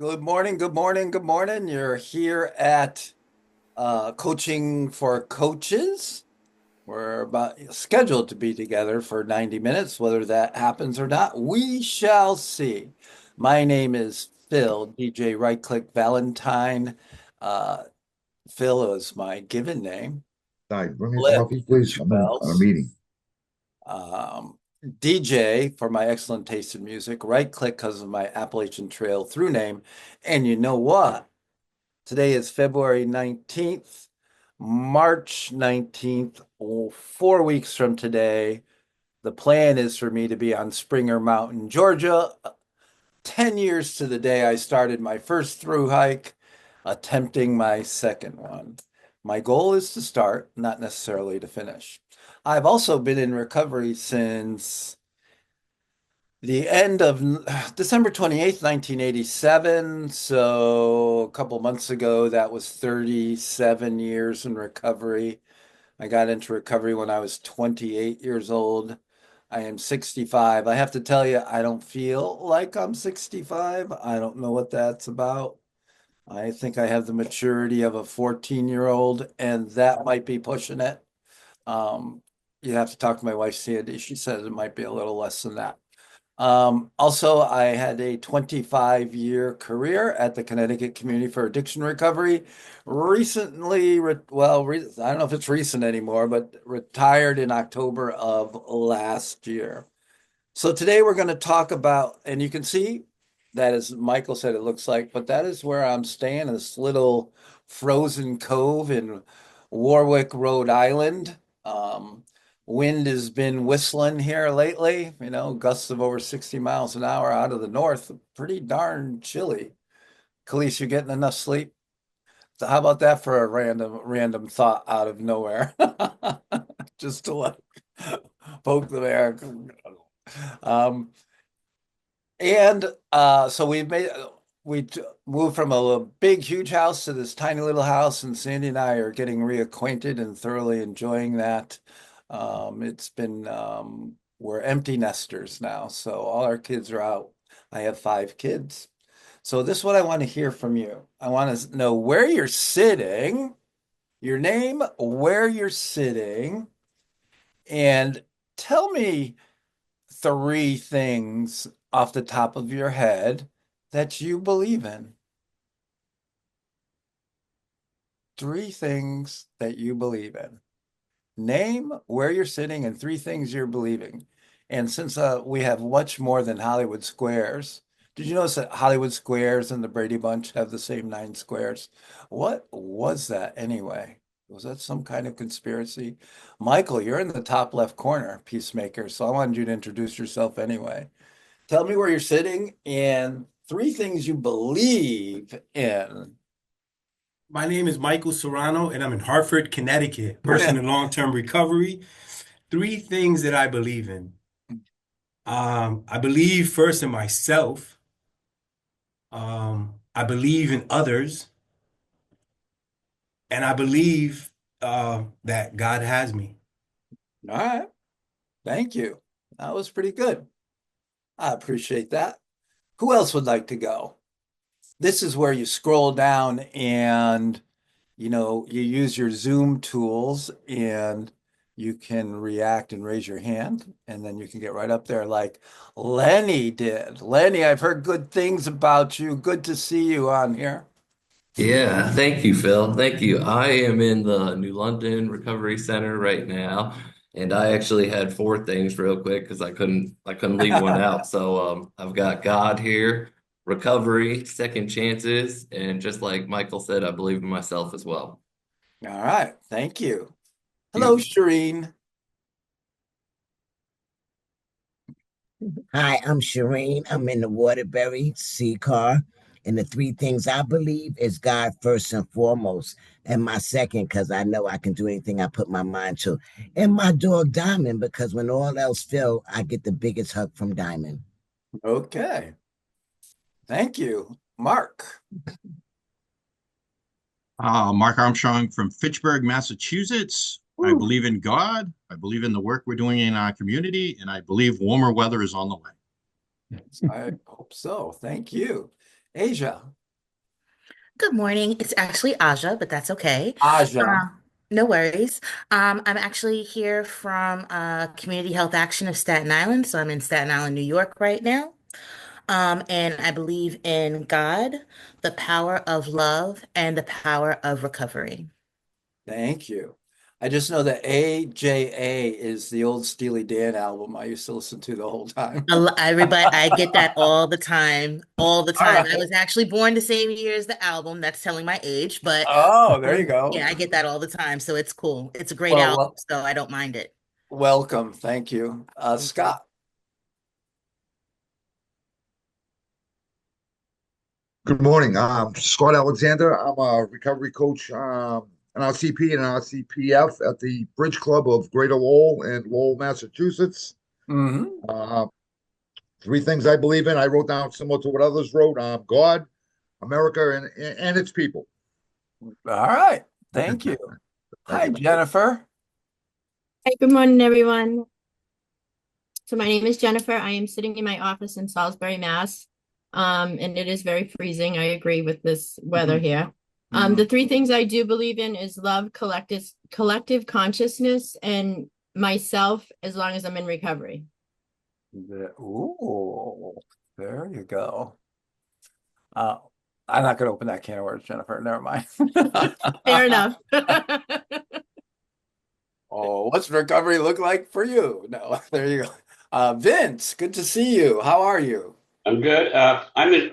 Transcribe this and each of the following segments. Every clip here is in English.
Good morning, good morning, good morning. You're here at Coaching for Coaches. We're about scheduled to be together for 90 minutes. Whether that happens or not, we shall see. My name is Phil, DJ Right Click Valentine. Uh, Phil is my given name. Hi, bring me Flip, coffee, please. two I'm in on a bells. meeting. Um, DJ for my excellent taste in music. Right Click because of my Appalachian Trail through name. And you know what? Today is February 19th, March 19th, 4 weeks from today. The plan is for me to be on Springer Mountain, Georgia, 10 years to the day I started my first through hike, attempting my second one. My goal is to start, not necessarily to finish. I've also been in recovery since the end of December 28th, 1987. So a couple months ago, that was 37 years in recovery. I got into recovery when I was 28 years old. I am 65. I have to tell you, I don't feel like I'm 65. I don't know what that's about. I think I have the maturity of a 14-year-old, and that might be pushing it. Um, you have to talk to my wife, Sandy. She says it might be a little less than that. Also, I had a 25-year career at the Connecticut Community for Addiction Recovery. Recently, I don't know if it's recent anymore, but retired in October of last year. So today we're going to talk about, and you can see that as Michael said, it looks like, but that is where I'm staying, in this little frozen cove in Warwick, Rhode Island. Um, Wind has been whistling here lately, gusts of over 60 miles an hour out of the north. Pretty darn chilly. Khalees, you getting enough sleep? So how about that for a random thought out of nowhere? Just to like poke the bear. Um, so moved from a big, huge house to this tiny little house, and Sandy and I are getting reacquainted and thoroughly enjoying that. We're empty nesters now, so all our kids are out. I have 5 kids. So this is what I want to hear from you. I want to know where you're sitting, your name, where you're sitting, and tell me 3 things off the top of your head that you believe in. 3 things that you believe in. Name where you're sitting and 3 things you're believing. And since we have much more than Hollywood squares, did you notice that Hollywood squares and the Brady Bunch have the same 9 squares? What was that anyway? Was that some kind of conspiracy? Michael, you're in the top left corner, Peacemaker. So I wanted you to introduce yourself anyway. Tell me where you're sitting and 3 things you believe in. My name is Michael Serrano, and I'm in Hartford, Connecticut, person in long-term recovery. 3 things that I believe in. I believe first in myself. I believe in others, and I believe that God has me. All right. Thank you. That was pretty good. I appreciate that. Who else would like to go? This is where you scroll down and you use your Zoom tools and you can react and raise your hand, and then you can get right up there like Lenny did. Lenny, I've heard good things about you. Good to see you on here. Yeah, thank you, Phil. Thank you. I am in the New London Recovery Center right now, and I actually had 4 things real quick because I couldn't leave one out. So I've got God here, recovery, second chances, and just like Michael said, I believe in myself as well. All right. Thank you. Hello, You. Shireen. Hi, I'm Shireen. I'm in the Waterbury C car. And the 3 things I believe is God first and foremost. And my second, because I know I can do anything I put my mind to. And my dog Diamond, because when all else fails, I get the biggest hug from Diamond. Okay. Thank you. Mark. Mark Armstrong from Fitchburg, Massachusetts. I Woo. believe in God. I believe in the work we're doing in our community, and I believe warmer weather is on the way. I hope so. Thank you. Asia. Good morning. It's actually Aja, but that's okay. Aja. No worries. I'm actually here from Community Health Action of Staten Island. So I'm in Staten Island, New York right now. And I believe in God, the power of love, and the power of recovery. Thank you. I just know that AJA is the old Steely Dan album I used to listen to the whole time. Everybody, I get that all the time, all the All time. I right. was actually born the same year as the album. That's telling my age, but Oh, there you go. yeah, I get that all the time. So it's cool. It's a great Well, album, well, so I don't mind it. welcome. Thank you. Thank you. Scott. Good morning. I'm Scott Alexander. I'm a recovery coach, an RCP and an RCPF at the Bridge Club of Greater Lowell in Lowell, Massachusetts. Hmm. Uh, Three things I believe in. I wrote down similar to what others wrote. God, America, and its people. All right. Thank you. Thank Hi, you. Jennifer. Hi, good morning, everyone. So my name is Jennifer. I am sitting in my office in Salisbury, Mass. And it is very freezing. I agree with this weather Mhm. here. Mhm. The three things I do believe in is love, collective consciousness, and myself as long as I'm in recovery. Ooh, there you go. Uh, I'm not going to open that can of worms, Jennifer. Never mind. Fair enough. Oh, what's recovery look like for you? No, there you go. Vince, good to see you. How are you? I'm good. I'm in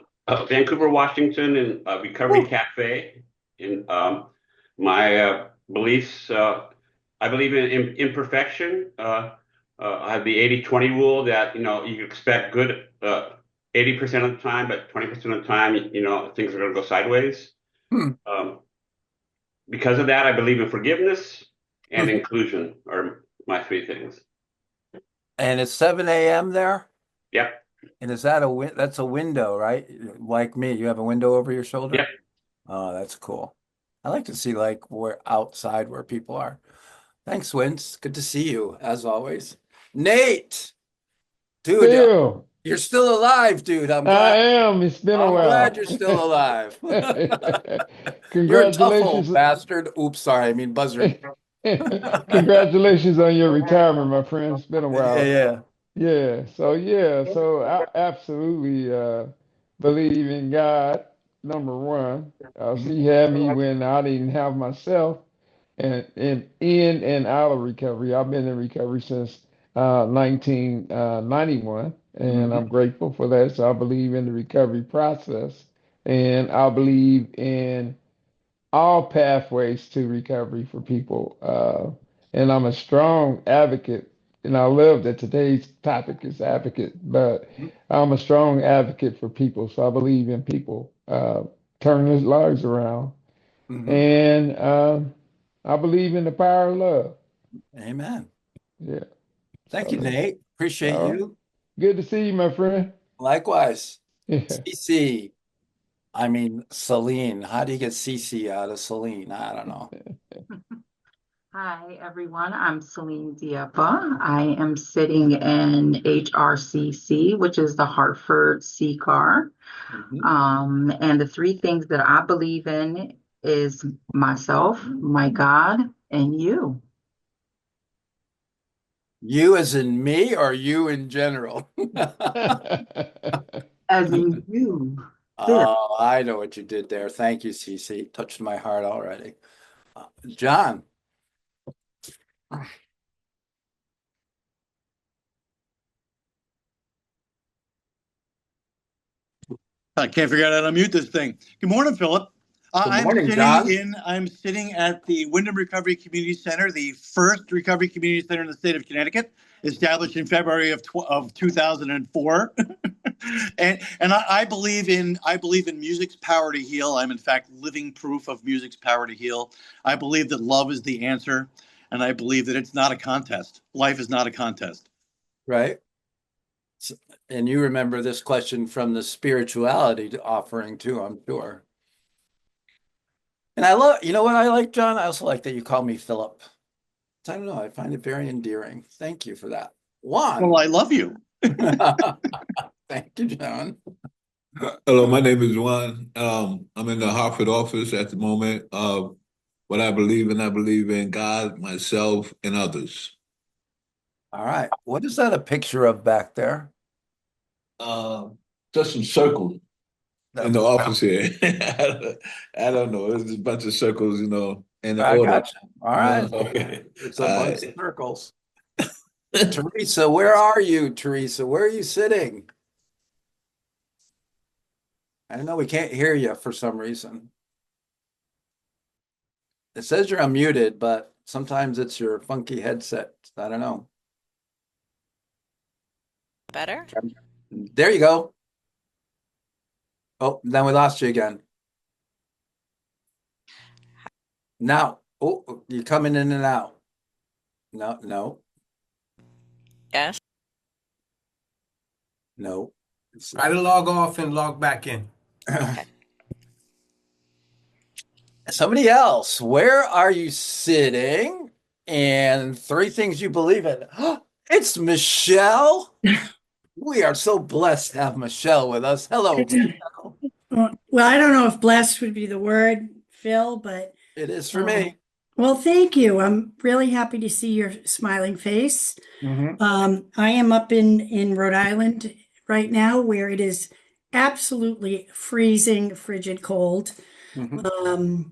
Vancouver, Washington, in a recovery Woo. cafe. In my beliefs, I believe in imperfection. I have the 80-20 rule that you expect good 80% of the time, but 20% of the time, things are going to go sideways. Hmm. Um, because of that, I believe in forgiveness and inclusion are my three things. And it's 7 a.m. there? Yep. And is that that's a window, right? Like me, you have a window over your shoulder? Yep. Oh, that's cool. I like to see like where outside where people are. Thanks, Vince. Good to see you as always. Nate, dude, Phil, you're still alive, dude. I'm I glad. am. It's been a I'm glad while. you're still alive. You're a tough old Congratulations. bastard. Oops, sorry. I mean buzzard. Congratulations on your retirement, my friend. It's been a Yeah, while. yeah. So I absolutely believe in God, number one. He had me when I didn't have myself, and in and out of recovery. I've been in recovery since 1991, and I'm Mhm. grateful for that. So I believe in the recovery process, and I believe in all pathways to recovery for people. And I'm a strong advocate, and I love that today's topic is advocate, but I'm a strong advocate for people. So I believe in people turning their lives around. Mhm. And I believe in the power of love. Amen. Yeah. Thank So you, that's Nate. Appreciate all right. you. Good to see you, my friend. Likewise. Yeah. CC. I mean, Celine. How do you get CC out of Celine? I don't know. Hi, everyone. I'm Celine Diapa. I am sitting in HRCC, which is the Hartford CCAR. Mhm. And the three things that I believe in is myself, my God, and you, You as in me or you in general? as in you, Phil. Oh, I know what you did there. Thank you, CC. Touched my heart already. John. I can't figure out how to mute this thing. Good morning, Philip. Good morning, John. I'm sitting at the Wyndham Recovery Community Center, the first recovery community center in the state of Connecticut, established in February of 2004. And I believe in music's power to heal. I'm in fact living proof of music's power to heal. I believe that love is the answer, and I believe that it's not a contest. Life is not a contest. Right? And you remember this question from the spirituality offering too, I'm sure. And I love, you know what I like, John? I also like that you call me Philip. I don't know. I find it very endearing. Thank you for that. Well, Juan. I love you. Thank you, John. Hello, my name is Juan. I'm in the Hartford office at the moment. What I believe in God, myself, and others. All right. What is that a picture of back there? Uh, just some circles in the No. office here. I don't know. It's just a bunch of circles, in the I order. got you. All right. Okay. It's a All bunch of right. circles. Teresa, where are you, Teresa? Where are you sitting? I know we can't hear you for some reason. It says you're unmuted, but sometimes it's your funky headset. I don't know. Better? There you go. Oh, then we lost you again. Now, oh, you're coming in and out. No, no, Yes. no. Try to log off and log back in. Okay. Somebody else, where are you sitting? And three things you believe in. It's Michelle. We are so blessed to have Michelle with us. Hello, Michelle. Well, I don't know if blessed would be the word, Phil, but It is for me. well, thank you. I'm really happy to see your smiling face. Mhm. I am up in Rhode Island right now, where it is absolutely freezing, frigid cold. Mhm.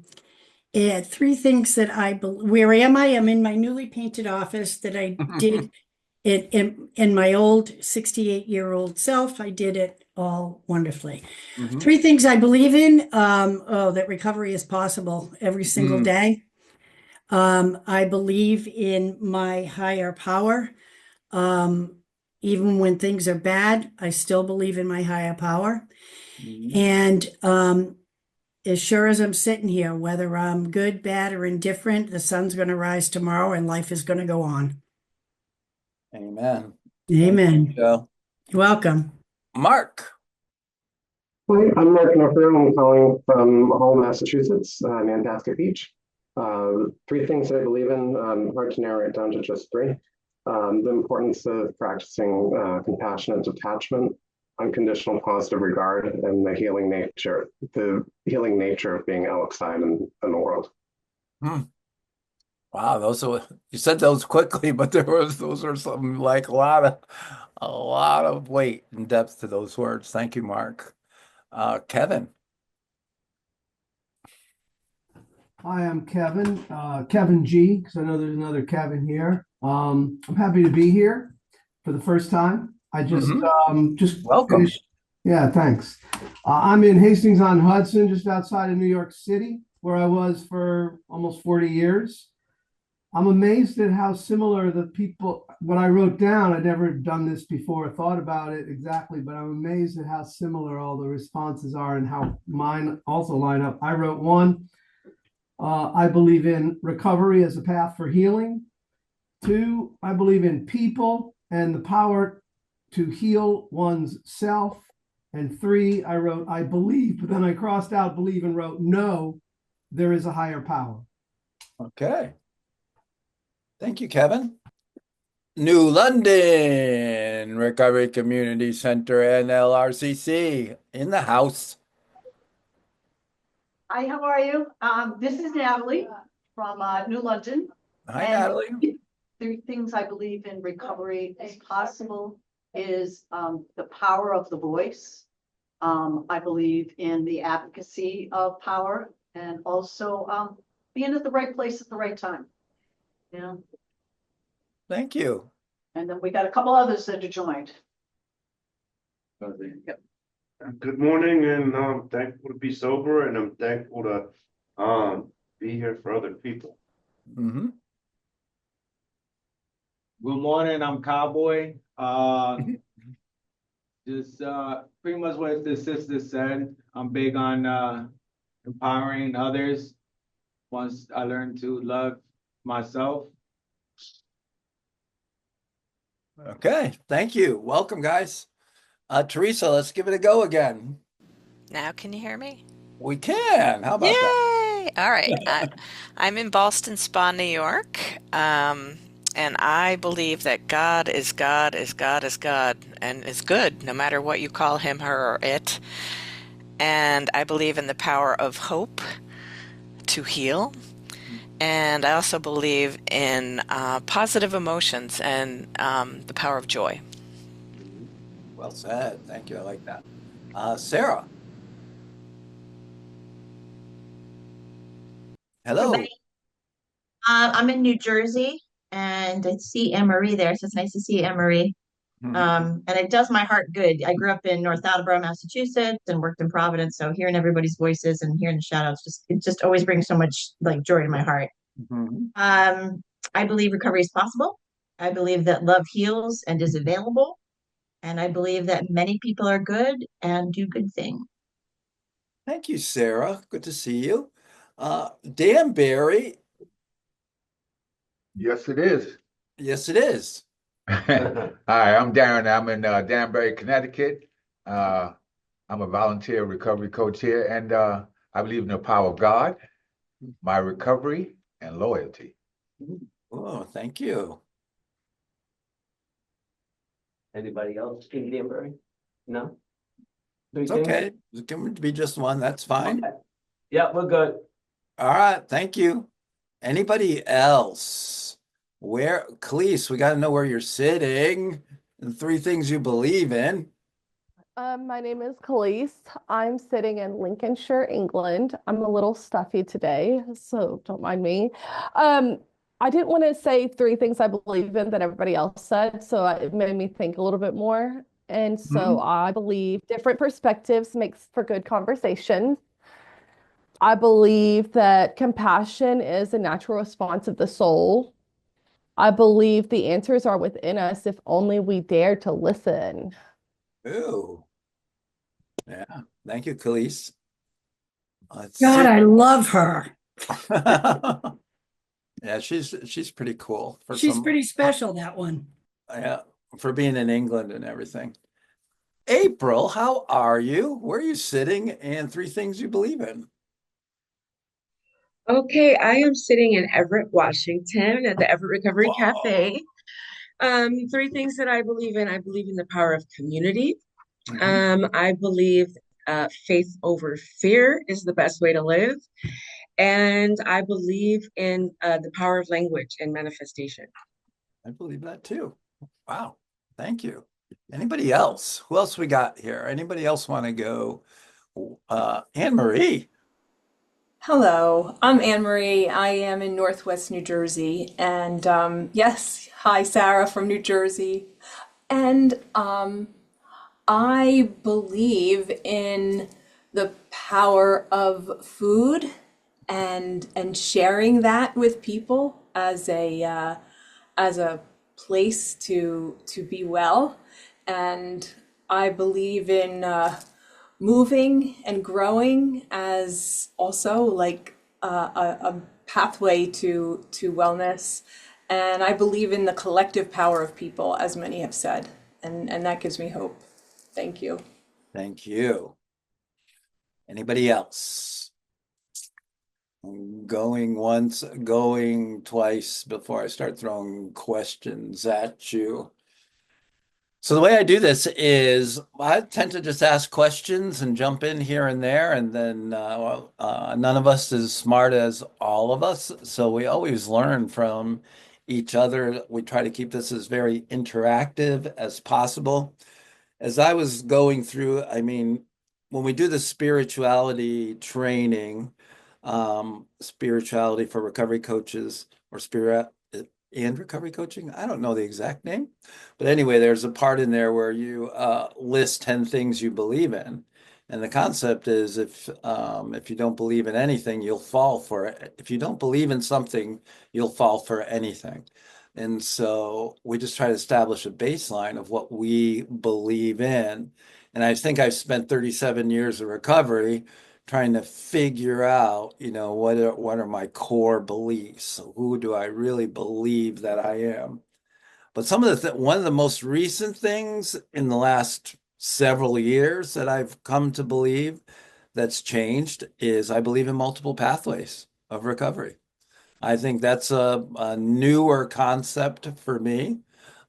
Three things that where am I? I'm in my newly painted office that I did it in my old 68-year-old self. I did it all wonderfully. Mhm. Three things I believe in. That recovery is possible every single Mm. day. I believe in my higher power. Um, Even when things are bad, I still believe in my higher power. Mhm. And as sure as I'm sitting here, whether I'm good, bad, or indifferent, the sun's going to rise tomorrow and life is going to go on. Amen. Thank you, Amen. Michelle. You're welcome. Mark. Hi, I'm Mark Knopfler. I'm calling from Hull, Massachusetts, Nantasket Beach. Three things that I believe in, hard to narrow it down to just three. The importance of practicing compassionate detachment, unconditional positive regard, and the healing nature of being outside in the world. Hmm. Wow, you said those quickly, but those are some like a lot of weight and depth to those words. Thank you, Mark. Kevin. Hi, I'm Kevin, Kevin G, because I know there's another Kevin here. I'm happy to be here for the first time. I Mhm. just Welcome. finished. Yeah, thanks. I'm in Hastings-on-Hudson, just outside of New York City, where I was for almost 40 years. I'm amazed at how similar the people, what I wrote down, I'd never done this before, thought about it exactly, but I'm amazed at how similar all the responses are and how mine also line up. I wrote one. I believe in recovery as a path for healing. Two, I believe in people and the power to heal one's self. And three, I wrote, I believe, but then I crossed out believe and wrote, no, there is a higher power. Okay. Thank you, Kevin. New London Recovery Community Center, NLRCC, in the house. Hi, how are you? This is Natalie from New London. Hi, And Natalie. three things I believe in recovery is possible is the power of the voice. I believe in the advocacy of power and also being at the right place at the right time. Yeah. Thank you. And then we got a couple others that have joined. Yep. Good morning, and I'm thankful to be sober, and I'm thankful to be here for other people. Mm-hmm. Good morning, I'm Cowboy. Just pretty much what the sister said. I'm big on empowering others once I learn to love myself. Okay, thank you. Welcome, guys. Teresa, let's give it a go again. Now can you hear me? We can. How about that? Yay! All right. I'm in Boston Spa, New York. And I believe that God is God is God is God and is good no matter what you call him, her, or it. And I believe in the power of hope to heal. And I also believe in positive emotions and the power of joy. Well said. Thank you. I like that. Sarah, hello. I'm in New Jersey and I see Anne Marie there, so it's nice to see Anne Marie. And it does my heart good. I grew up in North Attleboro, Massachusetts, and worked in Providence. So hearing everybody's voices and hearing the shout outs just always brings so much like joy to my heart. Mhm. I believe recovery is possible. I believe that love heals and is available. And I believe that many people are good and do good things. Thank you, Sarah. Good to see you. Dan Barry, Yes, it is. yes, it is. Hi, I'm Darren. I'm in Danbury, Connecticut. Uh, I'm a volunteer recovery coach here, and I believe in the power of God, my recovery, and loyalty. Oh, thank you. Anybody else in Danbury? No? It's okay. It can be just one. That's fine. Okay. Yeah, we're good. All right. Thank you. Anybody else? Khalees, we got to know where you're sitting and three things you believe in. My name is Khalees. I'm sitting in Lincolnshire, England. I'm a little stuffy today, so don't mind me. Um, I didn't want to say three things I believe in that everybody else said, so it made me think a little bit more. And so I believe different perspectives makes for good conversation. I believe that compassion is a natural response of the soul. I believe the answers are within us if only we dare to listen. Ooh, yeah. Thank you, Khalees. Let's God, see. I love her. Yeah, she's pretty cool for She's some, pretty special, that one. yeah, for being in England and everything. April, how are you? Where are you sitting? And three things you believe in. Okay, I am sitting in Everett, Washington at the Everett Recovery Whoa. Cafe. Three things that I believe in. I believe in the power of community. I believe faith over fear is the best way to live. And I believe in the power of language and manifestation. I believe that too. Wow. Thank you. Anybody else? Who else we got here? Anybody else want to go? Anne Marie. Hello, I'm Anne Marie. I am in Northwest New Jersey. And yes, hi, Sarah from New Jersey. And I believe in the power of food and sharing that with people as a place to be well. And I believe in moving and growing as also like a pathway to wellness. And I believe in the collective power of people, as many have said, and that gives me hope. Thank you. Thank you. Anybody else? Going once, going twice before I start throwing questions at you. So the way I do this is I tend to just ask questions and jump in here and there, and then none of us is smart as all of us, so we always learn from each other. We try to keep this as very interactive as possible. As I was going through, I mean, when we do the spirituality training, spirituality for recovery coaches or spirit and recovery coaching, I don't know the exact name, but anyway, there's a part in there where you list 10 things you believe in. And the concept is if you don't believe in anything, you'll fall for it. If you don't believe in something, you'll fall for anything. And so we just try to establish a baseline of what we believe in. And I think I've spent 37 years of recovery trying to figure out, what are my core beliefs? Who do I really believe that I am? But one of the most recent things in the last several years that I've come to believe that's changed is I believe in multiple pathways of recovery. I think that's a newer concept for me.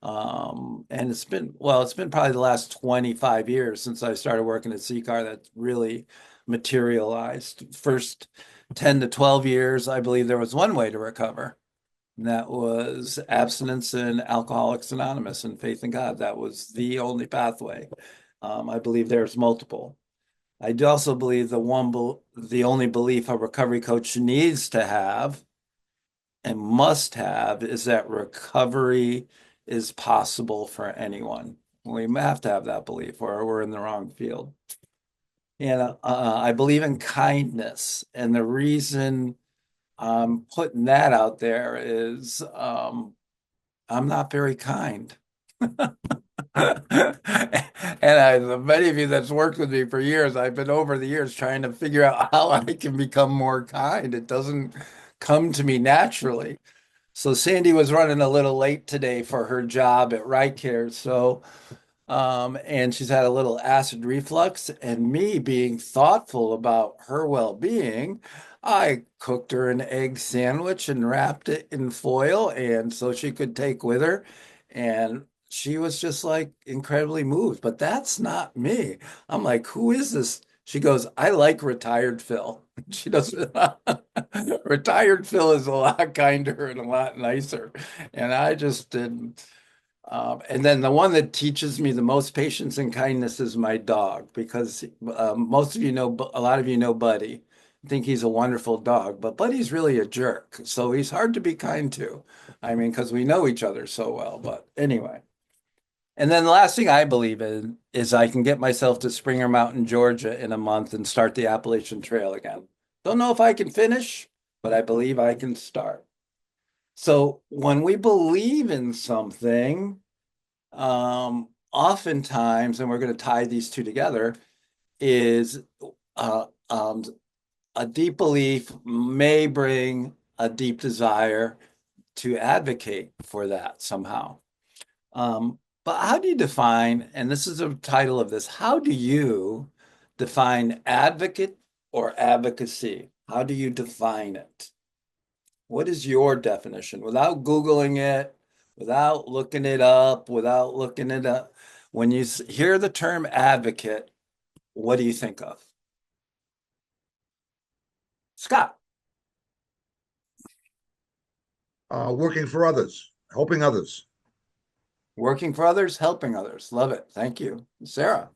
And it's been probably the last 25 years since I started working at CCAR that really materialized. First 10 to 12 years, I believe there was one way to recover, and that was abstinence and Alcoholics Anonymous and faith in God. That was the only pathway. I believe there's multiple. I do also believe the only belief a recovery coach needs to have and must have is that recovery is possible for anyone. We have to have that belief or we're in the wrong field. And I believe in kindness. And the reason I'm putting that out there is I'm not very kind. Many of you that's worked with me for years, I've been over the years trying to figure out how I can become more kind. It doesn't come to me naturally. So Sandy was running a little late today for her job at Right Care. And she's had a little acid reflux, and me being thoughtful about her well-being, I cooked her an egg sandwich and wrapped it in foil, and so she could take with her. And she was just like incredibly moved. But that's not me. I'm like, who is this? She goes, I like retired Phil. She doesn't. Retired Phil is a lot kinder and a lot nicer. And I just didn't. And then the one that teaches me the most patience and kindness is my dog, because most of you know, a lot of you know Buddy. I think he's a wonderful dog, but Buddy's really a jerk. So he's hard to be kind to. I mean, because we know each other so well. But anyway. And then the last thing I believe in is I can get myself to Springer Mountain, Georgia in a month and start the Appalachian Trail again. Don't know if I can finish, but I believe I can start. So when we believe in something, oftentimes, and we're going to tie these two together, is uh, um, a deep belief may bring a deep desire to advocate for that somehow. But how do you define, and this is the title of this, how do you define advocate or advocacy? How do you define it? What is your definition? Without Googling it, without looking it up, without looking it up. When you hear the term advocate, what do you think of? Scott. Working for others, helping others. Working for others, helping others. Love it. Thank you. Sarah.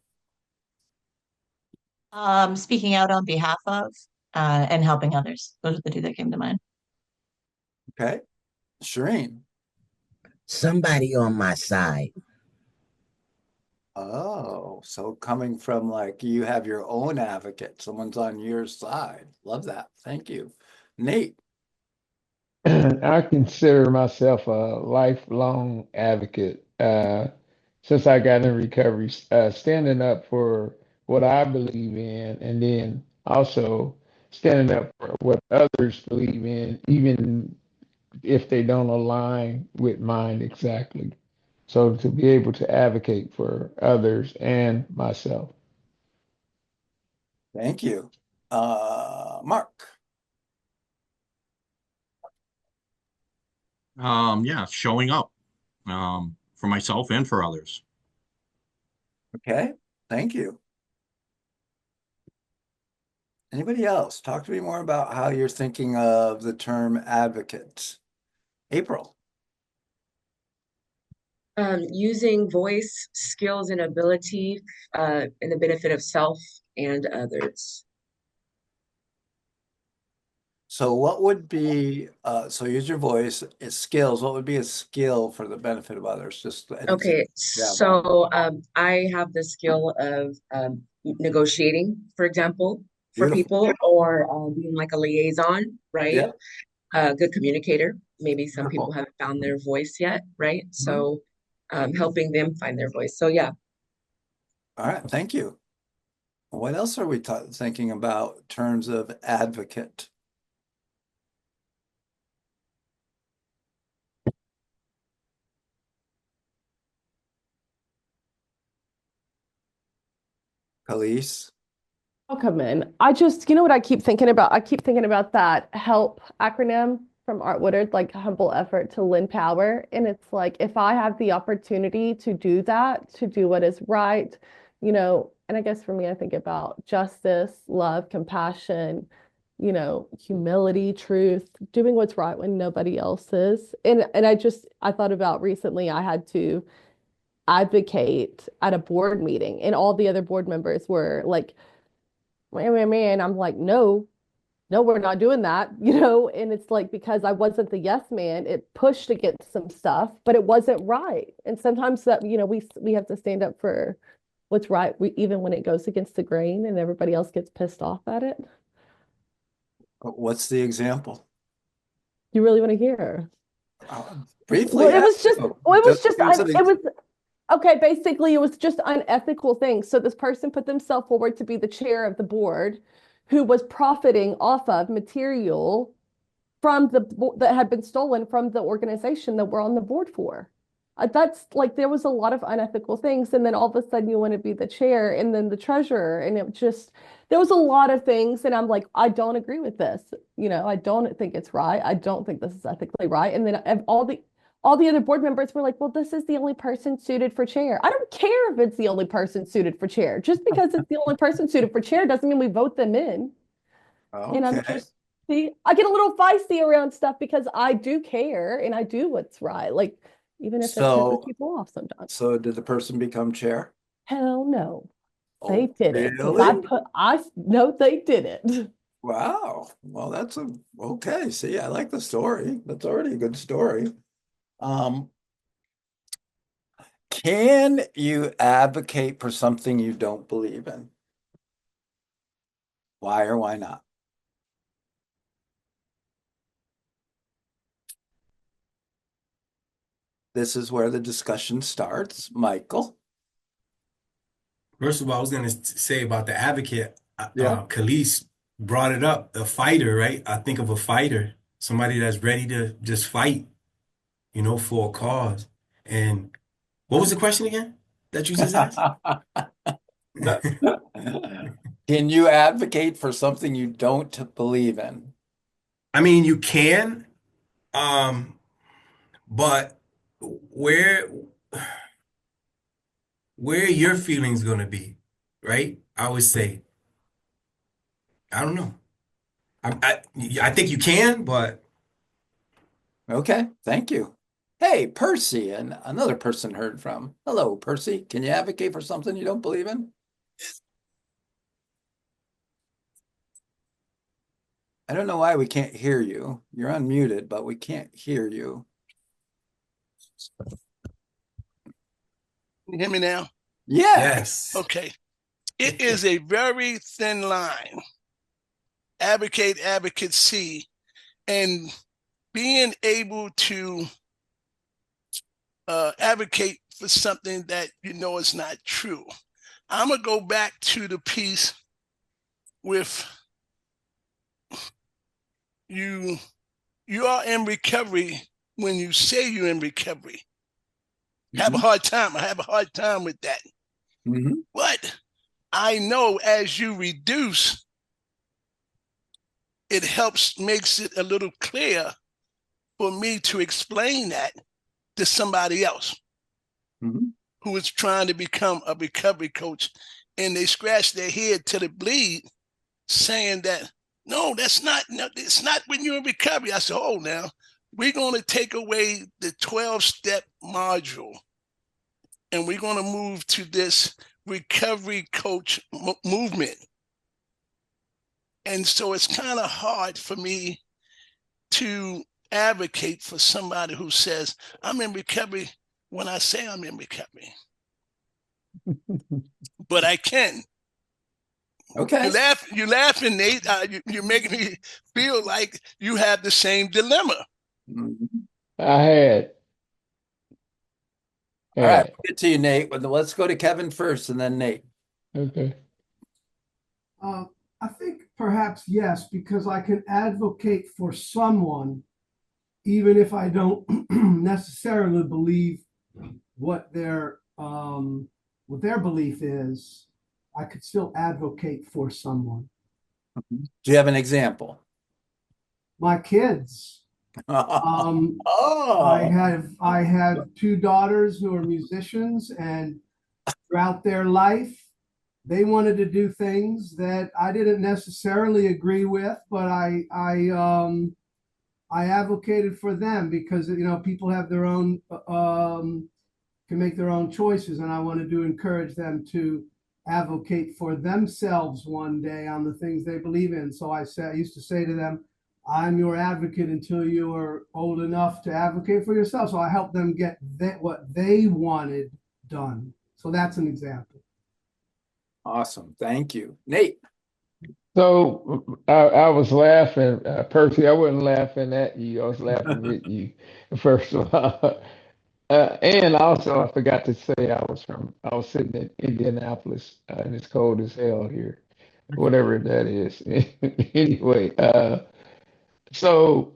Speaking out on behalf of and helping others. Those are the two that came to mind. Okay. Shireen. Somebody on my side. Oh, so coming from like you have your own advocate, someone's on your side. Love that. Thank you. Nate. I consider myself a lifelong advocate. Since I got in recovery, standing up for what I believe in, and then also standing up for what others believe in, even if they don't align with mine exactly. So to be able to advocate for others and myself. Thank you. Mark. Yeah, showing up for myself and for others. Okay. Thank you. Anybody else? Talk to me more about how you're thinking of the term advocate. April. Using voice, skills, and ability in the benefit of self and others. So what would be, so use your voice, skills, what would be a skill for the benefit of others? Just an Okay, example. Yeah, one. so I have the skill of negotiating, for example, for Beautiful. people, or being like a liaison, right? Yeah. Good communicator. Maybe some people Wonderful. haven't found their voice yet, right? Mhm. So helping them find their voice. So yeah. All right. Thank you. What else are we thinking about in terms of advocate? Khalees? I'll come in. I just, you know what I keep thinking about? I keep thinking about that HELP acronym from Art Woodard, like humble effort to lend power. And it's like, if I have the opportunity to do that, to do what is right, and I guess for me, I think about justice, love, compassion, humility, truth, doing what's right when nobody else is. And I thought about recently, I had to advocate at a board meeting, and all the other board members were like, man, I'm like, no, we're not doing that, and it's like, because I wasn't the yes man, it pushed against some stuff, but it wasn't right. And sometimes that, we have to stand up for what's right, even when it goes against the grain and everybody else gets pissed off at it. What's the example? You really want to hear? Briefly, Well, it was just, it was okay, basically, it was just unethical things. So this person put themselves forward to be the chair of the board, who was profiting off of material from that had been stolen from the organization that we're on the board for. That's like, there was a lot of unethical things, and then all of a sudden you want to be the chair and then the treasurer, and there was a lot of things, and I'm like, I don't agree with this. I don't think it's right. I don't think this is ethically right. And then all the other board members were like, well, this is the only person suited for chair. I don't care if it's the only person suited for chair. Just because it's the only person suited for chair doesn't mean we vote them in. And I'm just, see, I get a little feisty around stuff because I do care and I do what's right. Like, even if it pisses people off sometimes. So did the person become chair? Hell no. They didn't. Really? No, they didn't. Wow. Well, that's okay. See, I like the story. That's already a good story. Can you advocate for something you don't believe in? Why or why not? This is where the discussion starts. Michael? First of all, I was going to say about the advocate. Yeah. Khalees brought it up. A fighter, right? I think of a fighter, somebody that's ready to just fight, for a cause. And what was the question again that you just asked? Can you advocate for something you don't believe in? I mean, you can, but where your feelings going to be, right? I would say, I don't know. I think you can, but Okay, thank you. Hey, Percy, and another person heard from. Hello, Percy. Can you advocate for something you don't believe in? I don't know why we can't hear you. You're unmuted, but we can't hear you. Can you hear me now? Yeah. Yes. Okay. It is a very thin line. Advocate, advocacy, and being able to advocate for something that is not true. I'm going to go back to the piece with you are in recovery when you say you're in recovery. Have a hard time. I have a hard time with that. But I know as you reduce, it makes it a little clear for me to explain that to somebody else who is trying to become a recovery coach, and they scratch their head till it bleed, saying that, no, it's not when you're in recovery. I said, oh, now we're going to take away the 12-step module, and we're going to move to this recovery coach movement. And so it's kind of hard for me to advocate for somebody who says, I'm in recovery when I say I'm in recovery. But I can. Okay. You're laughing, Nate. You're making me feel like you have the same dilemma. I had. All right, we'll get to you, Nate. But let's go to Kevin first and then Nate. Okay. I think perhaps yes, because I can advocate for someone, even if I don't necessarily believe what their belief is. I could still advocate for someone. Do you have an example? My kids. Um, Oh, I have two daughters who are musicians, and throughout their life, they wanted to do things that I didn't necessarily agree with, but I advocated for them because people have their own can make their own choices, and I wanted to encourage them to advocate for themselves one day on the things they believe in. So I used to say to them, I'm your advocate until you are old enough to advocate for yourself. So I helped them get what they wanted done. So that's an example. awesome. Thank you. Nate. So I was laughing, Percy. I wasn't laughing at you. I was laughing with you, first of all. And also, I forgot to say I was sitting in Indianapolis, and it's cold as hell here, whatever that is. Anyway, so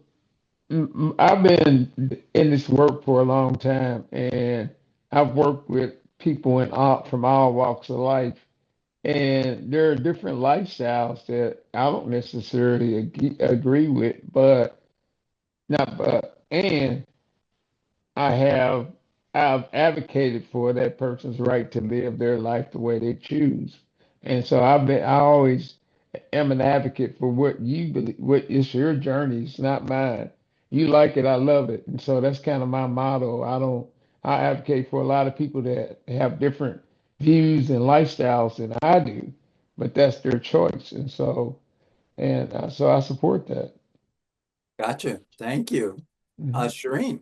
I've been in this work for a long time, and I've worked with people from all walks of life. And there are different lifestyles that I don't necessarily agree with, but not but and I have I've advocated for that person's right to live their life the way they choose. And so I always am an advocate for what you believe, what is your journey, it's not mine. You like it, I love it. And so that's kind of my motto. I advocate for a lot of people that have different views and lifestyles than I do, but that's their choice. So I support that. Gotcha. Thank you. Mhm. Shireen.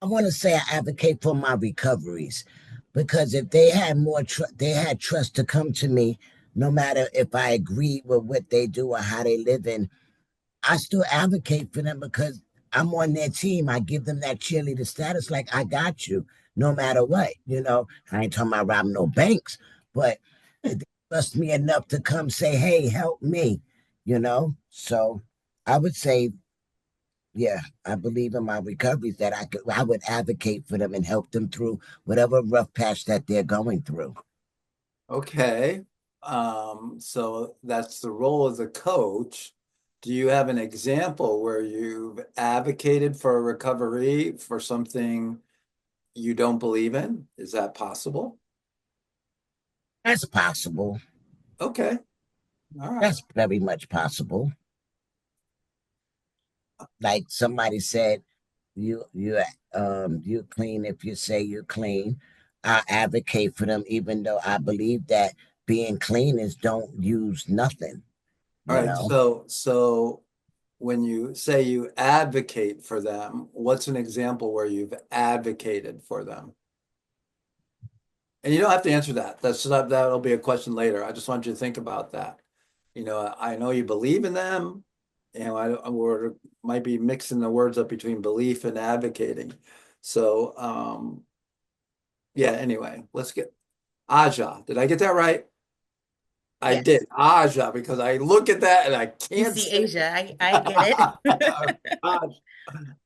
I want to say I advocate for my recoveries because if they had they had trust to come to me, no matter if I agree with what they do or how they live in, I still advocate for them because I'm on their team. I give them that cheerleader status, like I got you, no matter what. I ain't talking about robbing no banks, but they trust me enough to come say, "Hey, help me." So I would say, yeah, I believe in my recoveries that I would advocate for them and help them through whatever rough patch that they're going through. Okay. So that's the role as a coach. Do you have an example where you've advocated for a recovery for something you don't believe in? Is that possible? That's possible. Okay. All right. That's very much possible. Like somebody said, you clean if you say you're clean. I advocate for them, even though I believe that being clean is don't use nothing. All You right. know, So when you say you advocate for them, what's an example where you've advocated for them? And you don't have to answer that. That'll be a question later. I just want you to think about that. I know you believe in them. We're might be mixing the words up between belief and advocating. So, yeah, anyway, let's get Aja. Did I get that right? I Yes. did. Aja, because I look at that and I You can't see say Asia, I get it. it. Aja.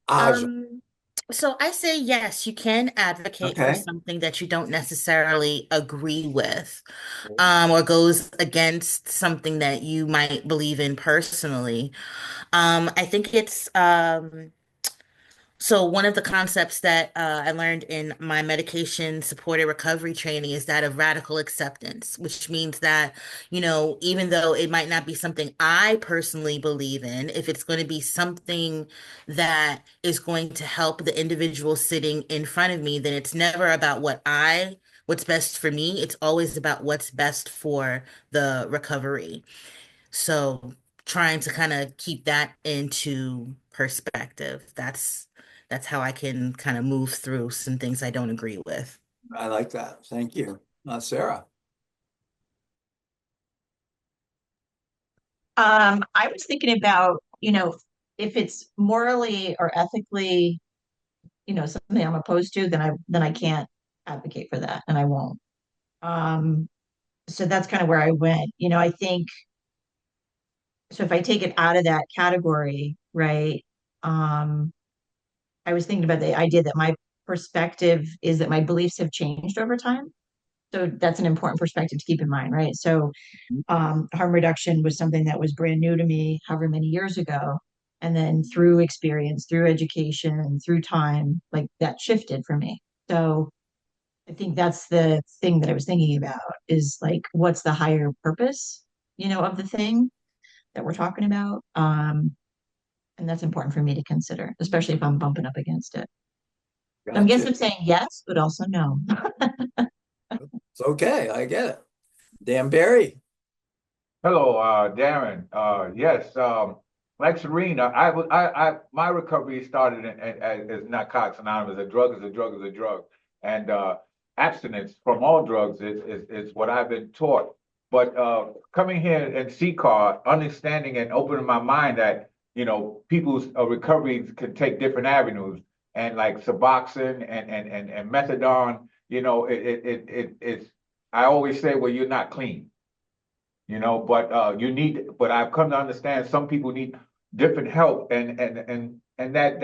Aja. Um, so I say yes, you can advocate for Okay. something that you don't necessarily agree with, or goes against something that you might believe in personally. I think so one of the concepts that I learned in my medication supported recovery training is that of radical acceptance, which means that, even though it might not be something I personally believe in, if it's going to be something that is going to help the individual sitting in front of me, then it's never about what's best for me. It's always about what's best for the recovery. So trying to kind of keep that into perspective. That's how I can kind of move through some things I don't agree with. I like that. Thank you. Sarah. I was thinking about, if it's morally or ethically, something I'm opposed to, then I can't advocate for that and I won't. Um, so that's kind of where I went. I think so if I take it out of that category, right? Um, I was thinking about the idea that my perspective is that my beliefs have changed over time. So that's an important perspective to keep in mind, right? So harm reduction was something that was brand new to me however many years ago. And then through experience, through education, through time, like that shifted for me. So I think that's the thing that I was thinking about is like, what's the higher purpose, of the thing that we're talking about? And that's important for me to consider, especially if I'm bumping up against it. So I guess Gotcha. I'm saying yes, but also no. It's okay. I get it. Dan Barry. Hello, Darren. Yes, like Serena, my recovery started as Narcotics Anonymous. A drug is a drug is a drug, and abstinence from all drugs is what I've been taught. But coming here in CCAR, understanding and opening my mind that people's recoveries can take different avenues, and like Suboxone and methadone, it's. I always say, well, you're not clean. But but I've come to understand some people need different help, and that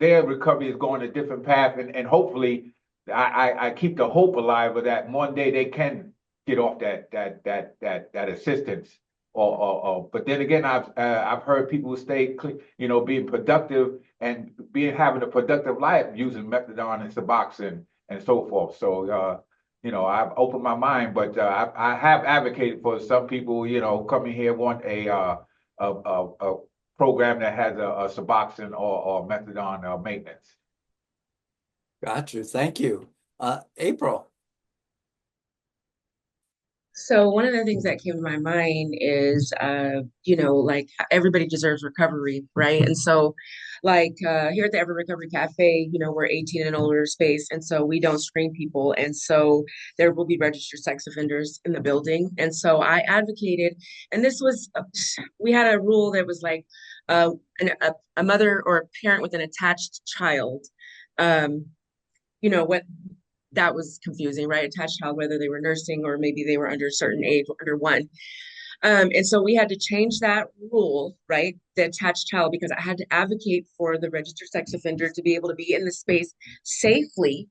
their recovery is going a different path, and hopefully I keep the hope alive of that one day they can get off that assistance. But then again, I've heard people stay being productive and having a productive life using methadone and Suboxone and so forth. So I've opened my mind, but I have advocated for some people, coming here want a program that has a Suboxone or methadone maintenance. Gotcha. Thank you. April. So one of the things that came to my mind is, like everybody deserves recovery, right? And so, like here at the Ever Recovery Cafe, we're 18 and older space, and so we don't screen people, and so there will be registered sex offenders in the building, and so I advocated, and this was, we had a rule that was like, a mother or a parent with an attached child, what that was confusing, right? Attached child, whether they were nursing or maybe they were under a certain age, under one. And so we had to change that rule, right? The attached child, because I had to advocate for the registered sex offender to be able to be in the space safely,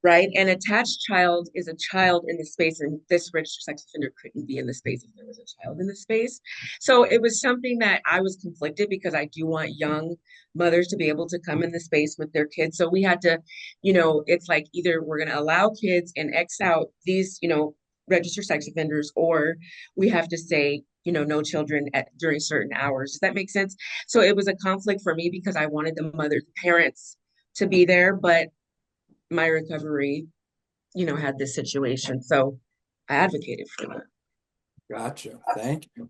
right? An attached child is a child in the space, and this registered sex offender couldn't be in the space if there was a child in the space. So it was something that I was conflicted because I do want young mothers to be able to come in the space with their kids. So we had to, it's like either we're going to allow kids and X out these, registered sex offenders, or we have to say, no children during certain hours. Does that make sense? So it was a conflict for me because I wanted the mothers, parents to be there, but my recovery, had this situation. So I advocated for that. Gotcha. Thank you.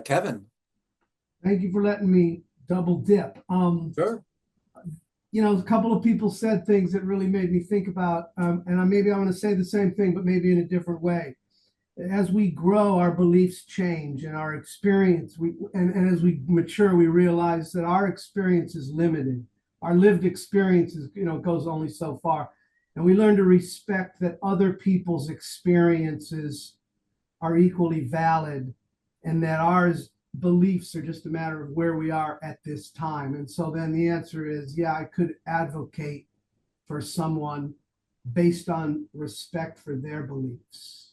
Kevin. Thank you for letting me double dip. Sure. A couple of people said things that really made me think about, and maybe I want to say the same thing, but maybe in a different way. As we grow, our beliefs change and our experience, and as we mature, we realize that our experience is limited. Our lived experience goes only so far. And we learn to respect that other people's experiences are equally valid and that ours beliefs are just a matter of where we are at this time. And so then the answer is, yeah, I could advocate for someone based on respect for their beliefs.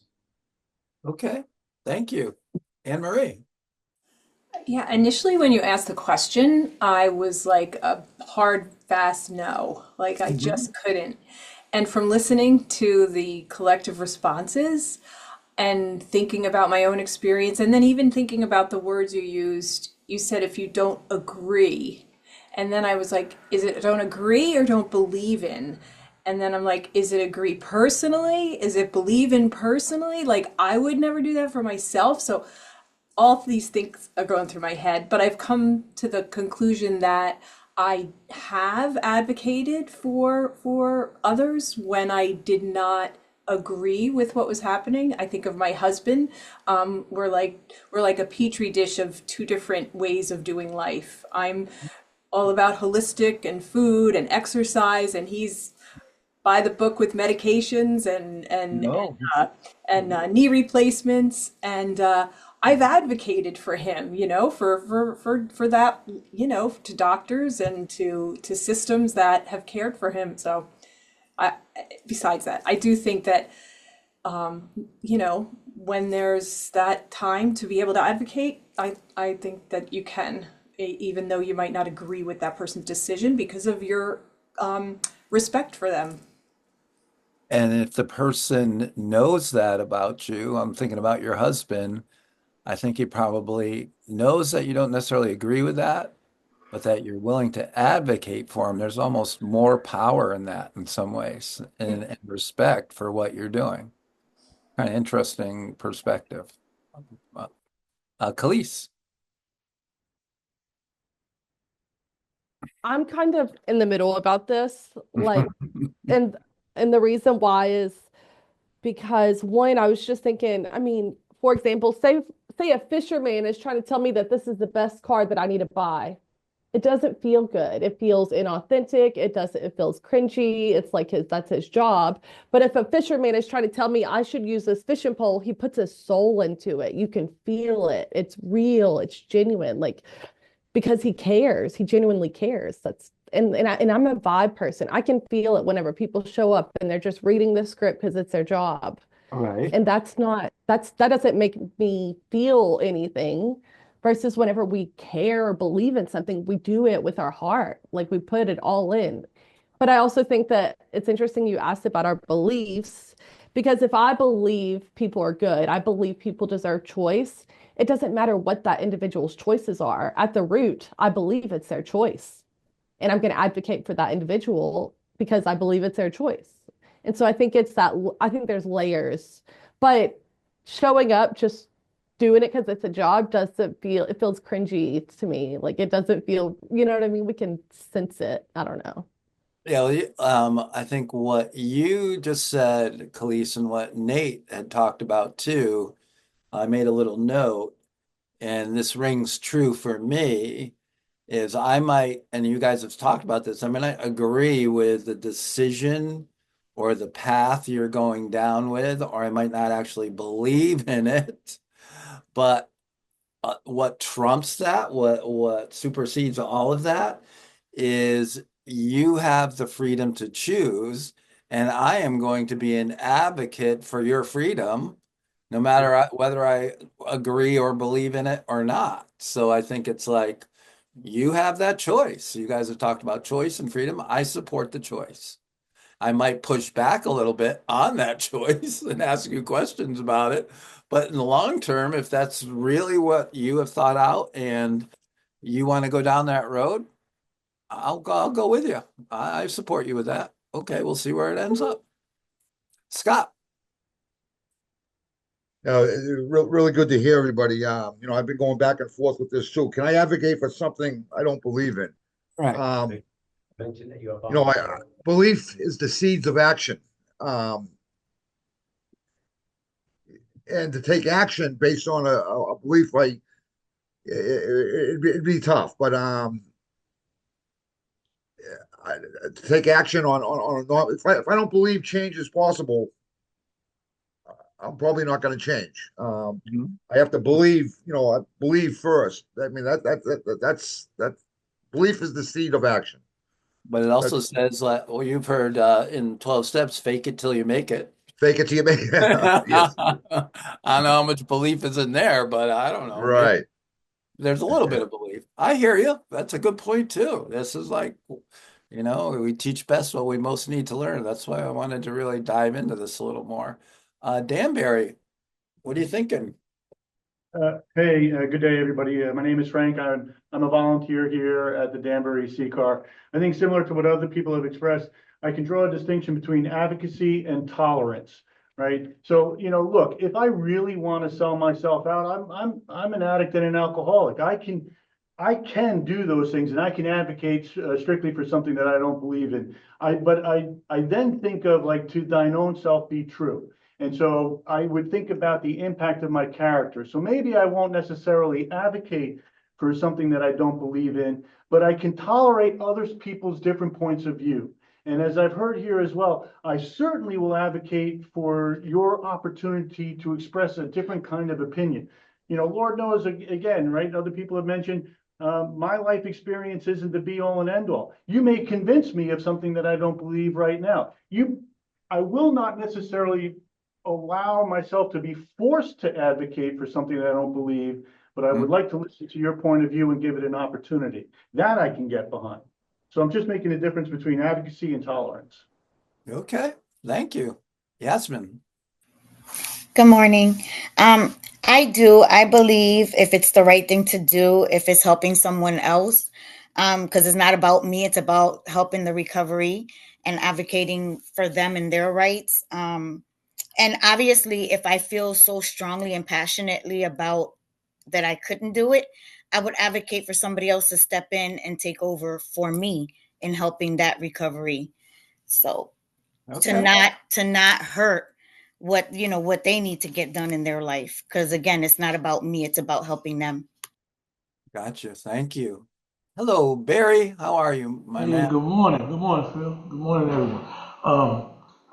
Okay. Thank you. Anne Marie. Yeah, initially when you asked the question, I was like a hard, fast no. Like I just couldn't. And from listening to the collective responses and thinking about my own experience, and then even thinking about the words you used, you said if you don't agree. And then I was like, is it don't agree or don't believe in? And then I'm like, is it agree personally? Is it believe in personally? Like I would never do that for myself. So all of these things are going through my head, but I've come to the conclusion that I have advocated for others when I did not agree with what was happening. I think of my husband. We're like a petri dish of two different ways of doing life. I'm all about holistic and food and exercise, and he's by the book with medications and knee replacements, and I've advocated for him, for that, to doctors and to systems that have cared for him. So besides that, I do think that, you know, when there's that time to be able to advocate, I think that you can, even though you might not agree with that person's decision because of your respect for them. And if the person knows that about you, I'm thinking about your husband, I think he probably knows that you don't necessarily agree with that, but that you're willing to advocate for him. There's almost more power in that in some ways, and respect for what you're doing. Kind of interesting perspective. Khalees. I'm kind of in the middle about this. Like, and the reason why is because one, I was just thinking, I mean, for example, say a fisherman is trying to tell me that this is the best card that I need to buy. It doesn't feel good. It feels inauthentic. It feels cringy. It's like that's his job. But if a fisherman is trying to tell me I should use this fishing pole, he puts his soul into it. You can feel it. It's real. It's genuine. Like, because he cares. He genuinely cares. And I'm a vibe person. I can feel it whenever people show up and they're just reading the script because it's their job. Right. And that doesn't make me feel anything versus whenever we care or believe in something, we do it with our heart. Like we put it all in. But I also think that it's interesting you asked about our beliefs because if I believe people are good, I believe people deserve choice. It doesn't matter what that individual's choices are. At the root, I believe it's their choice. And I'm going to advocate for that individual because I believe it's their choice. And so I think I think there's layers, but showing up, just doing it because it's a job it feels cringy to me. Like it doesn't feel, you know what I mean? We can sense it. I don't know. Yeah, I think what you just said, Khalees, and what Nate had talked about too, I made a little note, and this rings true for me, is I might, and you guys have talked about this, I mean, I agree with the decision or the path you're going down with, or I might not actually believe in it, but what trumps that, what supersedes all of that is you have the freedom to choose, and I am going to be an advocate for your freedom, no matter whether I agree or believe in it or not. So I think it's like you have that choice. You guys have talked about choice and freedom. I support the choice. I might push back a little bit on that choice and ask you questions about it. But in the long term, if that's really what you have thought out and you want to go down that road, I'll go with you. I support you with that. Okay, we'll see where it ends up. Scott. Really good to hear everybody. I've been going back and forth with this too. Can I advocate for something I don't believe in? Right. Mention that you are Belief is the seeds of action. Um, and to take action based on a belief, it'd be tough. But to take action if I don't believe change is possible, I'm probably not going to change. I have to believe, I believe first. I mean, that belief is the seed of action. But it also says, well, you've heard in 12 steps, fake it till you make it. Fake it till you make it. Yes. I don't know how much belief is in there, but I don't know. Maybe Right. there's a little bit of belief. I hear you. That's a good point too. This is like, we teach best what we most need to learn. That's why I wanted to really dive into this a little more. Danbury, what are you thinking? Hey, good day, everybody. My name is Frank. I'm a volunteer here at the Danbury CCAR. I think similar to what other people have expressed, I can draw a distinction between advocacy and tolerance, right? So, look, if I really want to sell myself out, I'm an addict and an alcoholic. I can do those things, and I can advocate strictly for something that I don't believe in. But I then think of like, to thine own self be true. And so I would think about the impact of my character. So maybe I won't necessarily advocate for something that I don't believe in, but I can tolerate other people's different points of view. And as I've heard here as well, I certainly will advocate for your opportunity to express a different kind of opinion. Lord knows, again, right? Other people have mentioned My life experience isn't the be all and end all. You may convince me of something that I don't believe right now. I will not necessarily allow myself to be forced to advocate for something that I don't believe, but I would like to listen to your point of view and give it an opportunity. That I can get behind. So I'm just making a difference between advocacy and tolerance. Okay, thank you. Yasmin. Good morning. I believe if it's the right thing to do, if it's helping someone else, because it's not about me, it's about helping the recovery and advocating for them and their rights. And obviously, if I feel so strongly and passionately about that I couldn't do it, I would advocate for somebody else to step in and take over for me in helping that recovery. So Okay. to not hurt what they need to get done in their life, because again, it's not about me, it's about helping them. Gotcha. Thank you. Hello, Barry. How are you, my Hey, man? good morning. Good morning, Phil. Good morning, everyone.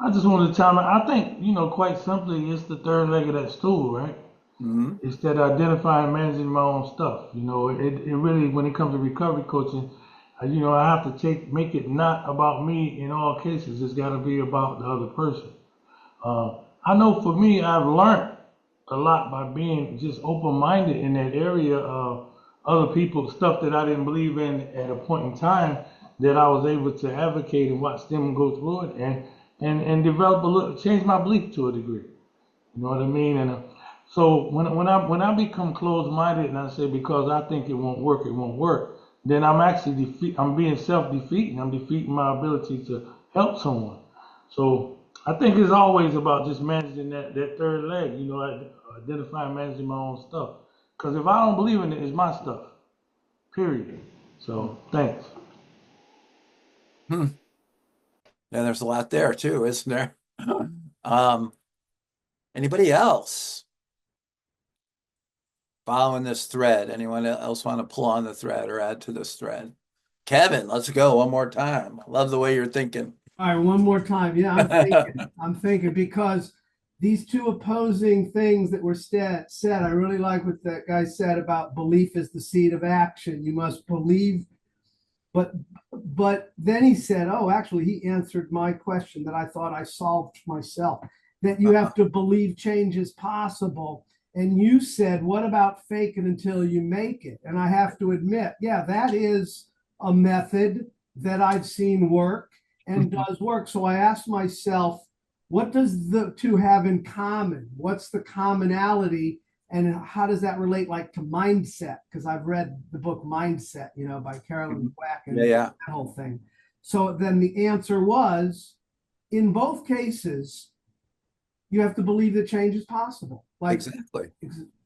I just wanted to chime in. I think, quite simply, it's the third leg of that stool, right? Mm-hmm. It's that identifying and managing my own stuff. It really, when it comes to recovery coaching, I have to make it not about me in all cases. It's got to be about the other person. I know for me, I've learned a lot by being just open-minded in that area of other people's stuff that I didn't believe in at a point in time, that I was able to advocate and watch them go through it and develop change my belief to a degree. You know what I mean? And so when I become closed-minded and I say because I think it won't work, then I'm being self-defeating. I'm defeating my ability to help someone. So I think it's always about just managing that third leg, identifying, managing my own stuff. Because if I don't believe in it, it's my stuff. Period. So thanks. Yeah, there's a lot there too, isn't there? Um, Anybody else following this thread? Anyone else want to pull on the thread or add to this thread? Kevin, let's go one more time. I love the way you're thinking. All right, one more time. Yeah, I'm thinking. I'm thinking because these two opposing things that were said, I really like what that guy said about belief is the seed of action. You must believe, but then he said, oh, actually, he answered my question that I thought I solved myself, that you have to believe change is possible. And you said, what about fake it until you make it? And I have to admit, yeah, that is a method that I've seen work and does work. So I asked myself, what does the two have in common? What's the commonality? And how does that relate like to mindset? Because I've read the book Mindset, by Carolyn Dweck and Yeah. that whole thing. So then the answer was, in both cases, you have to believe that change is possible. Like exactly.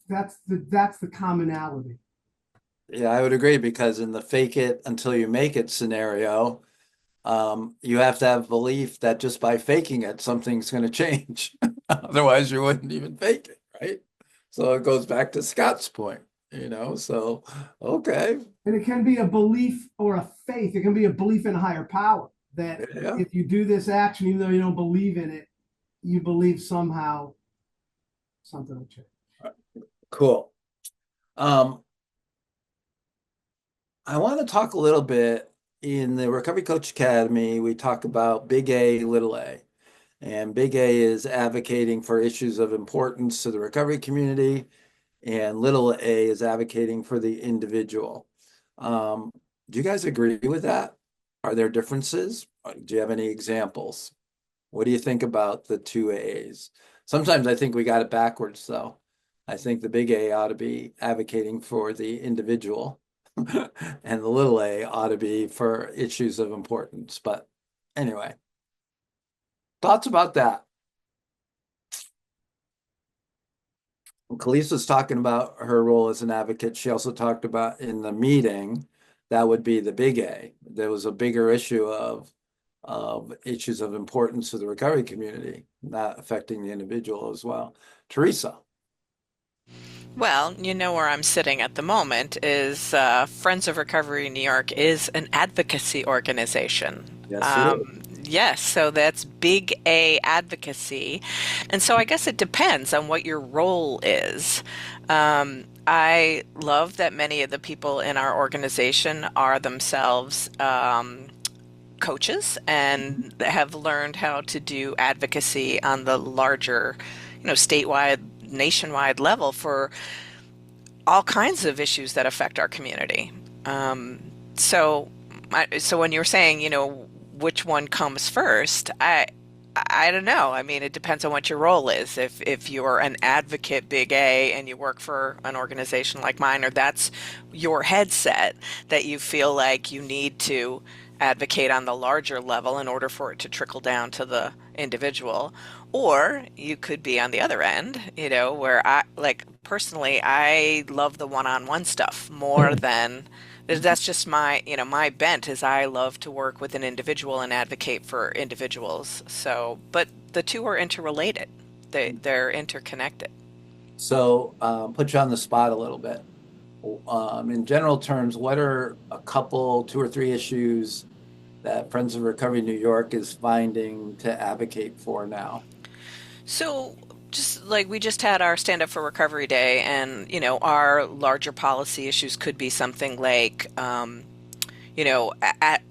That's the commonality. Yeah, I would agree because in the fake it until you make it scenario, you have to have belief that just by faking it, something's going to change. Otherwise, you wouldn't even fake it, right? So it goes back to Scott's point, so okay. And it can be a belief or a faith. It can be a belief in a higher power that if you do this action, even though you don't believe in it, you believe somehow something will change. Cool. I want to talk a little bit in the Recovery Coach Academy. We talk about big A, little a. And big A is advocating for issues of importance to the recovery community, and little a is advocating for the individual. Do you guys agree with that? Are there differences? Do you have any examples? What do you think about the two A's? Sometimes I think we got it backwards, though. I think the big A ought to be advocating for the individual, and the little a ought to be for issues of importance. But anyway, thoughts about that? Kalisa's talking about her role as an advocate. She also talked about in the meeting, that would be the big A. There was a bigger issue of issues of importance to the recovery community, not affecting the individual as well. Teresa. Well, where I'm sitting at the moment is Friends of Recovery New York is an advocacy organization. Yes, it is. Yes, so that's big A advocacy. And so I guess it depends on what your role is. I love that many of the people in our organization are themselves coaches and have learned how to do advocacy on the larger, statewide, nationwide level for all kinds of issues that affect our community. Um, so, so when you're saying, which one comes first, I don't know. I mean, it depends on what your role is. If you're an advocate, big A, and you work for an organization like mine, or that's your headset that you feel like you need to advocate on the larger level in order for it to trickle down to the individual. Or you could be on the other end, where I like personally, I love the one-on-one stuff more than that's just my bent is I love to work with an individual and advocate for individuals. So, but the two are interrelated. They're interconnected. So, put you on the spot a little bit. In general terms, what are a couple, two or three issues that Friends of Recovery New York is finding to advocate for now? So, just like we just had our Stand Up for Recovery Day, and our larger policy issues could be something like,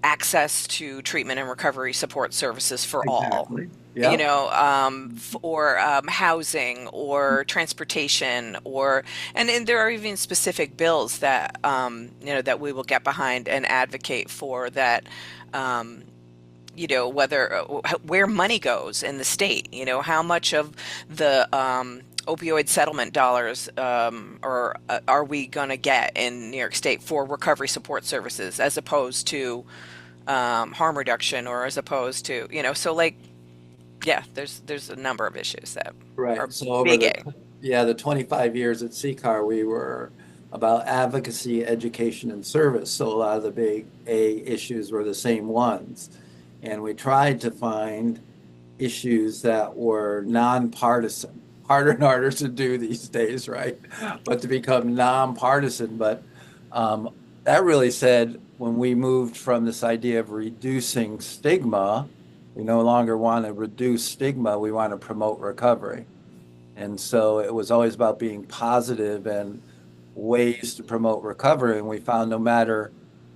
access to treatment and recovery support services for all. Exactly. Yeah. Or housing or transportation, and there are even specific bills that that we will get behind and advocate for that. Whether where money goes in the state, how much of the opioid settlement dollars or are we going to get in New York State for recovery support services as opposed to harm reduction, or as opposed to, so like, yeah, there's a number of issues that Right. are So over big A. the 25 years at CCAR, we were about advocacy, education, and service. So a lot of the big A issues were the same ones. And we tried to find issues that were nonpartisan. Harder and harder to do these days, right? But to become nonpartisan. But that really said when we moved from this idea of reducing stigma, we no longer want to reduce stigma, we want to promote recovery. And so it was always about being positive and ways to promote recovery. And we found no matter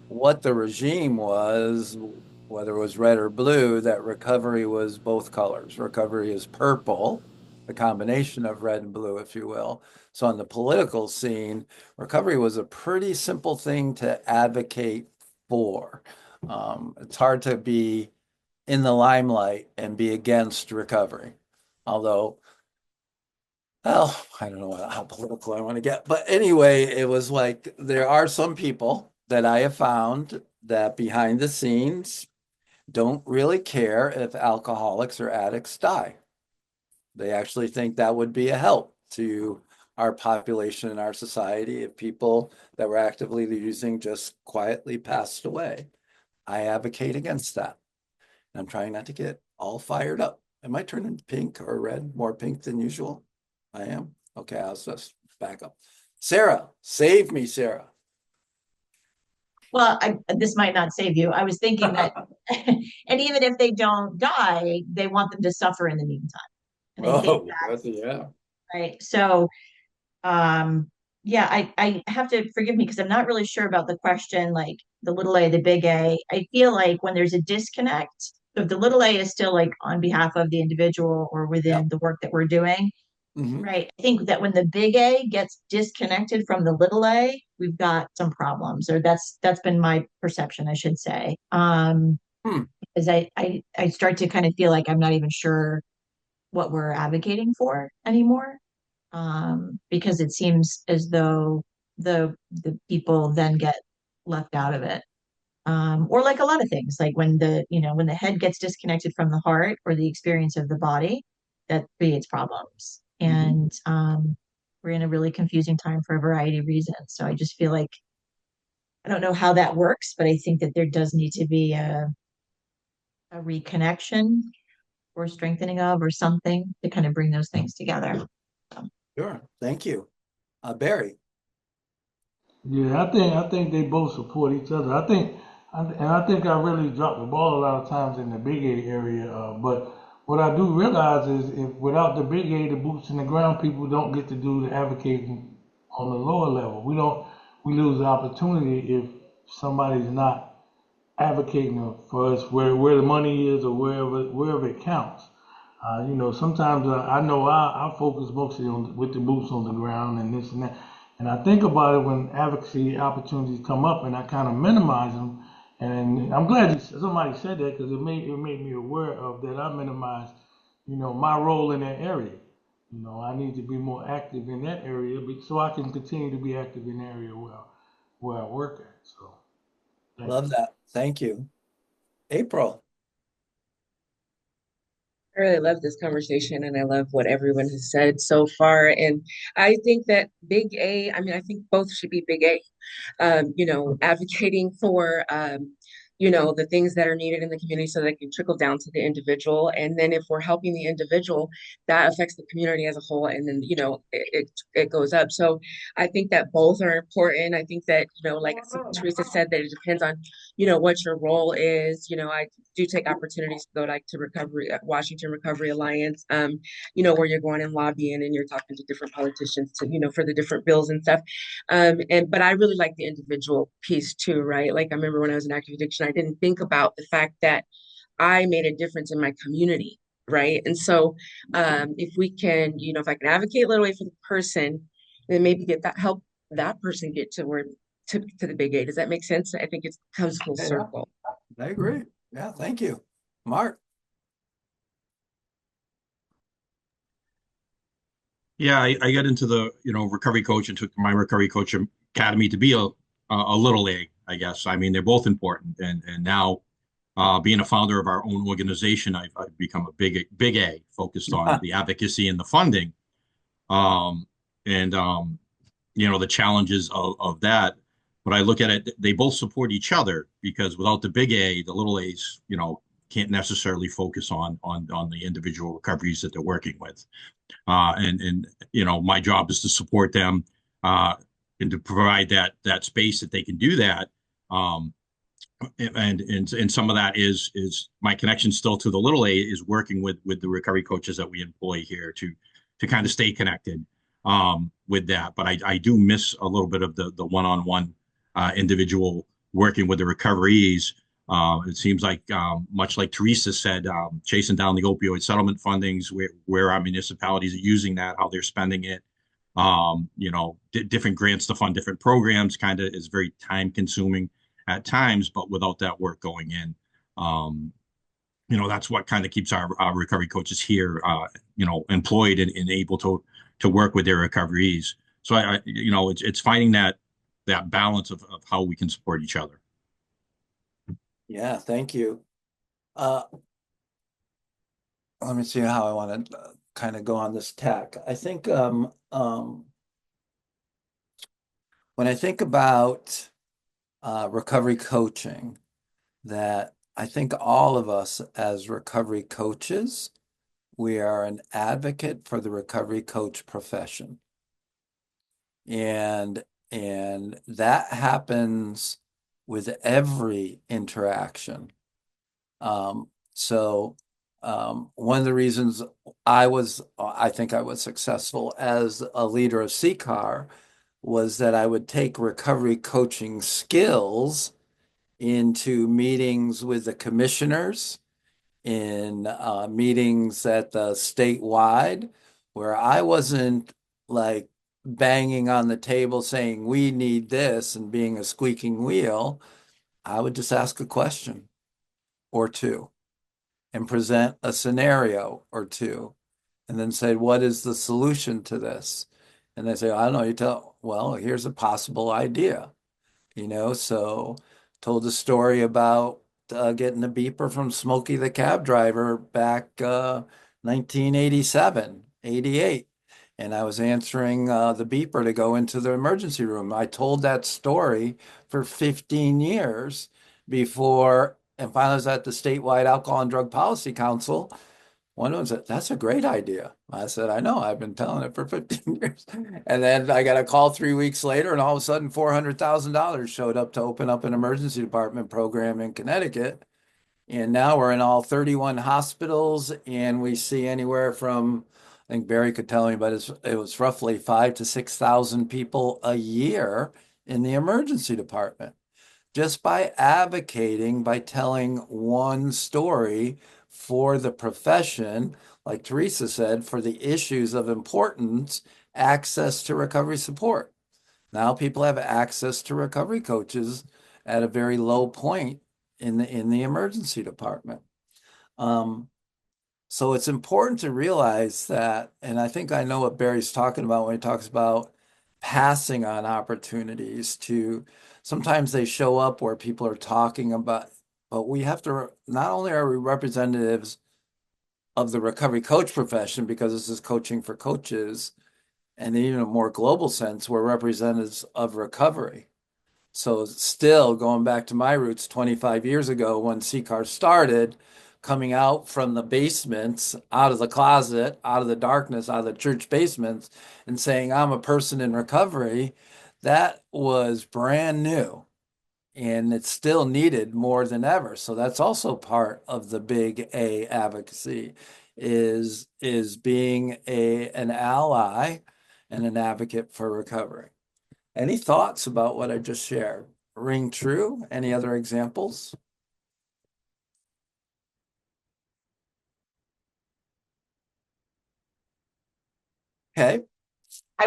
what the regime was, whether it was red or blue, that recovery was both colors. Recovery is purple, the combination of red and blue, if you will. So on the political scene, recovery was a pretty simple thing to advocate for. It's hard to be in the limelight and be against recovery. Although, well, I don't know how political I want to get, but anyway, it was like there are some people that I have found that behind the scenes don't really care if alcoholics or addicts die. They actually think that would be a help to our population and our society if people that were actively using just quietly passed away. I advocate against that. I'm trying not to get all fired up. Am I turning pink or red? More pink than usual? I am? Okay, I'll just back up. Sarah, save me, Sarah. Well, this might not save you. I was thinking that, and even if they don't die, they want them to suffer in the meantime. And I think Yeah. right. So, yeah, I have to forgive me because I'm not really sure about the question, like the little a, the big A. I feel like when there's a disconnect, so if the little a is still like on behalf of the individual or within the work that we're doing, right? I think that when the big A gets disconnected from the little a, we've got some problems, or that's been my perception, I should say. Because I start to kind of feel like I'm not even sure what we're advocating for anymore. Because it seems as though the people then get left out of it. Or like a lot of things, like when when the head gets disconnected from the heart or the experience of the body, that creates problems. And we're in a really confusing time for a variety of reasons. So I just feel like I don't know how that works, but I think that there does need to be a reconnection or strengthening of or something to kind of bring those things together. Sure. Thank you. Barry. Yeah, I think they both support each other. I think And I think I really dropped the ball a lot of times in the Big A area. But what I do realize is if without the Big A, the boots in the ground, people don't get to do the advocating on the lower level. We lose the opportunity if somebody's not advocating for us where the money is or wherever it counts. Sometimes I know I focus mostly on with the boots on the ground and this and that. And I think about it when advocacy opportunities come up, and I kind of minimize them. And I'm glad somebody said that because it made me aware of that. I minimize, my role in that area. I need to be more active in that area, so I can continue to be active in the area where I work at. So, Love that. Thank you. April. I really love this conversation and I love what everyone has said so far. And I think that Big A, I mean, I think both should be Big A. Advocating for, the things that are needed in the community so that it can trickle down to the individual. And then if we're helping the individual, that affects the community as a whole. And then, it goes up. So I think that both are important. I think that, like Teresa said, that it depends on, what your role is. I do take opportunities to go like to recovery, Washington Recovery Alliance, where you're going and lobbying and you're talking to different politicians to, for the different bills and stuff. But I really like the individual piece too, right? Like I remember when I was in active addiction, I didn't think about the fact that I made a difference in my community, right? And so if we can, if I can advocate a little way for the person, then maybe get that help that person get to where to the Big A. Does that make sense? I think it comes full circle. I agree. Yeah, thank you. Mark. Yeah, I got into the recovery coach and took my recovery coach academy to be a little A, I guess. I mean, they're both important, and now being a founder of our own organization, I've become a big A focused on the advocacy and the funding, um, and the challenges of that. But I look at it, they both support each other because without the big A, the little A's, can't necessarily focus on the individual recoveries that they're working with. And my job is to support them and to provide that space that they can do that. And some of that is my connection still to the little A is working with the recovery coaches that we employ here to kind of stay connected with that. But I do miss a little bit of the one-on-one individual working with the recoveries. It seems like, much like Teresa said, chasing down the opioid settlement fundings, where our municipalities are using that, how they're spending it, different grants to fund different programs kind of is very time consuming at times, but without that work going in, that's what kind of keeps our recovery coaches here, employed and able to work with their recoveries. So it's finding that balance of how we can support each other. Yeah, thank you. Let me see how I want to kind of go on this tack. I think when I think about recovery coaching, that I think all of us as recovery coaches, we are an advocate for the recovery coach profession. And that happens with every interaction. So one of the reasons I think I was successful as a leader of CCAR was that I would take recovery coaching skills into meetings with the commissioners, in meetings at the statewide, where I wasn't like banging on the table saying, we need this and being a squeaking wheel. I would just ask a question or two and present a scenario or two and then say, what is the solution to this? And they say, I don't know. Well, here's a possible idea, so told a story about getting a beeper from Smokey the cab driver back 1987, 88. And I was answering the beeper to go into the emergency room. I told that story for 15 years before, and finally I was at the statewide Alcohol and Drug Policy Council One of them said, "That's a great idea." I said, "I know, I've been telling it for 15 years." And then I got a call 3 weeks later, and all of a sudden $400,000 showed up to open up an emergency department program in Connecticut. And now we're in all 31 hospitals, and we see anywhere from, I think Barry could tell me, but it was roughly 5 to 6,000 people a year in the emergency department. Just by advocating, by telling one story for the profession, like Teresa said, for the issues of importance, access to recovery support. Now people have access to recovery coaches at a very low point in the emergency department. So it's important to realize that, and I think I know what Barry's talking about when he talks about passing on opportunities to, sometimes they show up where people are talking about, but we have to, not only are we representatives of the recovery coach profession, because this is coaching for coaches, and in even a more global sense, we're representatives of recovery. So still going back to my roots 25 years ago when CCAR started, coming out from the basements, out of the closet, out of the darkness, out of the church basements, and saying, I'm a person in recovery, that was brand new. And it's still needed more than ever. So that's also part of the big A advocacy is being an ally and an advocate for recovery. Any thoughts about what I just shared? Ring true? Any other examples? Okay. I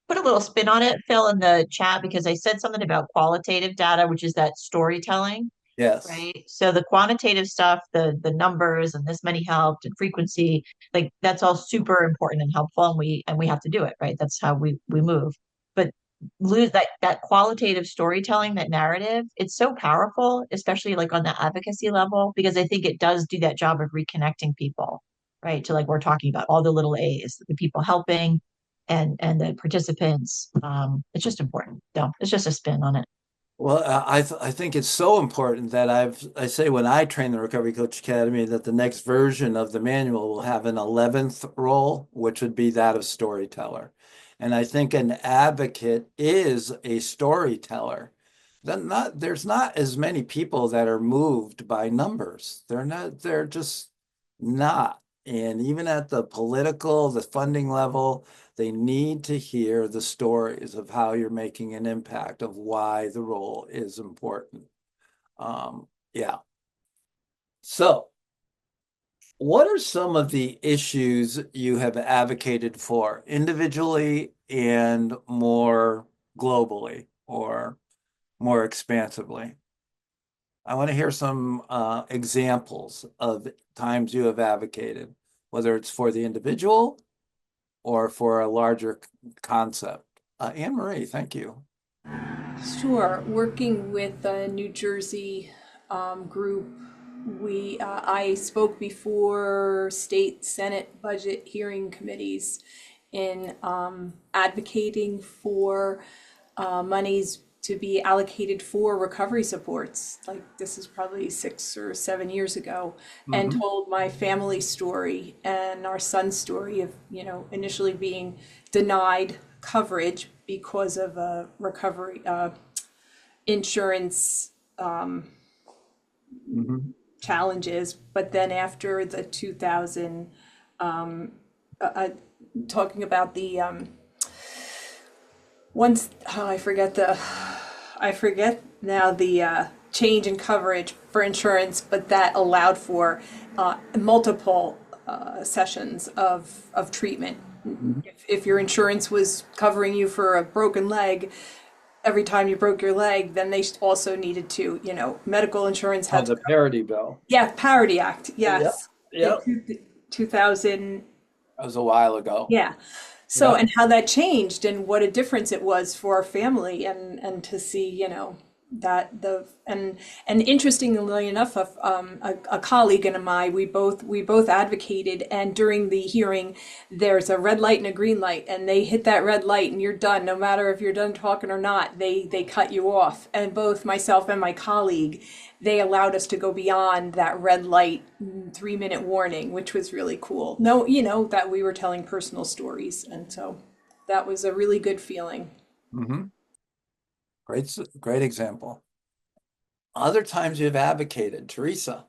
put a little spin on it, Phil, in the chat because I said something about qualitative data, which is that storytelling, Yes. right? So the quantitative stuff, the numbers and this many helped and frequency, like that's all super important and helpful, and we have to do it, right? That's how we move. But lose that qualitative storytelling, that narrative, it's so powerful, especially like on the advocacy level, because I think it does do that job of reconnecting people, right? To like we're talking about all the little A's, the people helping and the participants. It's just important. No, it's just a spin on it. Well, I think it's so important that I say when I train the Recovery Coach Academy that the next version of the manual will have an 11th role, which would be that of storyteller. And I think an advocate is a storyteller. There's not as many people that are moved by numbers. They're just not. And even at the political, the funding level, they need to hear the stories of how you're making an impact, of why the role is important. Yeah. So, what are some of the issues you have advocated for individually and more globally or more expansively? I want to hear some examples of times you have advocated, whether it's for the individual or for a larger concept. Anne Marie, thank you. Sure. Working with a New Jersey group, I spoke before state Senate budget hearing committees in advocating for monies to be allocated for recovery supports. Like this is probably 6 or 7 years ago, and told my family story and our son's story of, initially being denied coverage because of a recovery insurance challenges. But then after the 2000, talking about the once, oh, I forget now the change in coverage for insurance, but that allowed for multiple sessions of treatment. If your insurance was covering you for a broken leg, every time you broke your leg, then they also needed to, medical insurance had the parity bill. Yeah, Parity Act, yes. Yep. In 2000. That was a while ago. Yeah. So, Yep. and how that changed and what a difference it was for our family and to see, that the and interestingly enough, a colleague and I, we both advocated, and during the hearing, there's a red light and a green light, and they hit that red light, and you're done. No matter if you're done talking or not, they cut you off. And both myself and my colleague, they allowed us to go beyond that red light 3-minute warning, which was really cool. No, that we were telling personal stories, and so that was a really good feeling. Mm-hmm. Great example. Other times you've advocated, Teresa.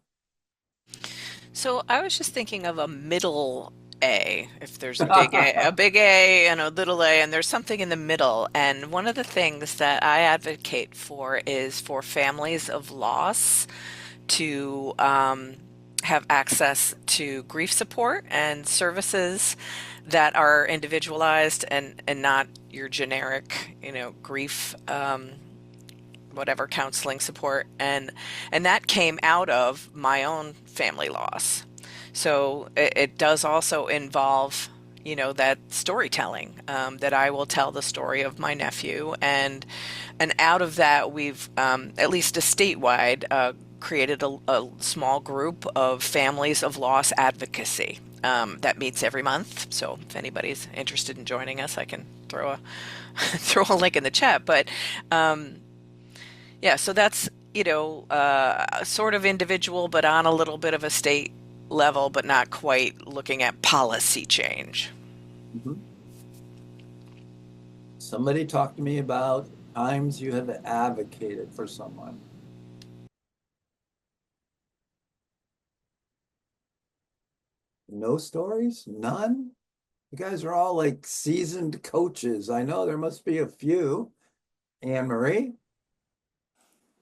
So I was just thinking of a middle A. If there's a big A and a little a, and there's something in the middle. And one of the things that I advocate for is for families of loss to have access to grief support and services that are individualized and not your generic, grief whatever counseling support, and that came out of my own family loss. So it does also involve that storytelling, that I will tell the story of my nephew, and out of that we've at least a statewide created a small group of families of loss advocacy that meets every month. So if anybody's interested in joining us, I can throw a throw a link in the chat. But yeah, so that's, sort of individual, but on a little bit of a state level, but not quite looking at policy change. Mm-hmm. Somebody talk to me about times you have advocated for someone. No stories? None? You guys are all like seasoned coaches. I know there must be a few. Anne Marie?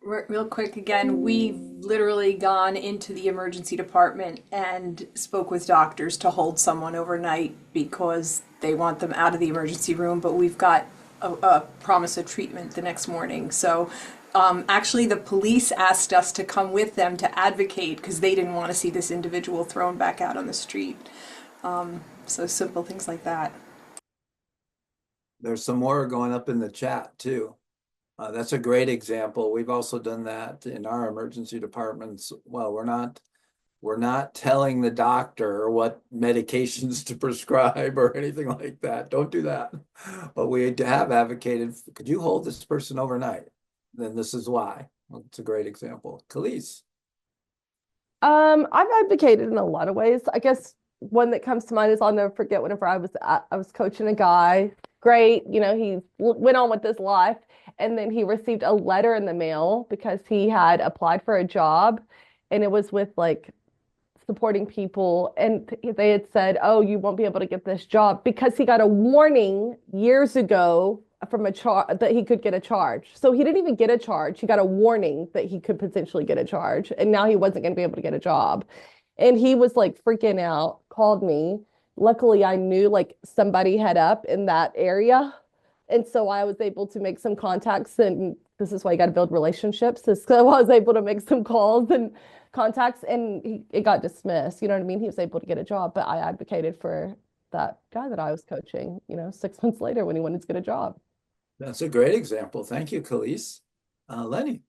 Real quick again, we've literally gone into the emergency department and spoke with doctors to hold someone overnight because they want them out of the emergency room, but we've got a promise of treatment the next morning. So actually, the police asked us to come with them to advocate because they didn't want to see this individual thrown back out on the street. So simple things like that. There's some more going up in the chat too. That's a great example. We've also done that in our emergency departments. Well, we're not telling the doctor what medications to prescribe or anything like that. Don't do that. But we have advocated, could you hold this person overnight? Then this is why. Well, it's a great example. Khalees. I've advocated in a lot of ways. I guess one that comes to mind is I'll never forget whenever I was coaching a guy. Great, he went on with his life, and then he received a letter in the mail because he had applied for a job, and it was with like supporting people, and they had said, "Oh, you won't be able to get this job," because he got a warning years ago from a charge that he could get a charge. So he didn't even get a charge. He got a warning that he could potentially get a charge, and now he wasn't going to be able to get a job. And he was like freaking out, called me. Luckily, I knew like somebody head up in that area. And so I was able to make some contacts, and this is why you got to build relationships. So I was able to make some calls and contacts, and it got dismissed. You know what I mean? He was able to get a job, but I advocated for that guy that I was coaching, 6 months later when he wanted to get a job. That's a great example. Thank you, Khalees. Lenny.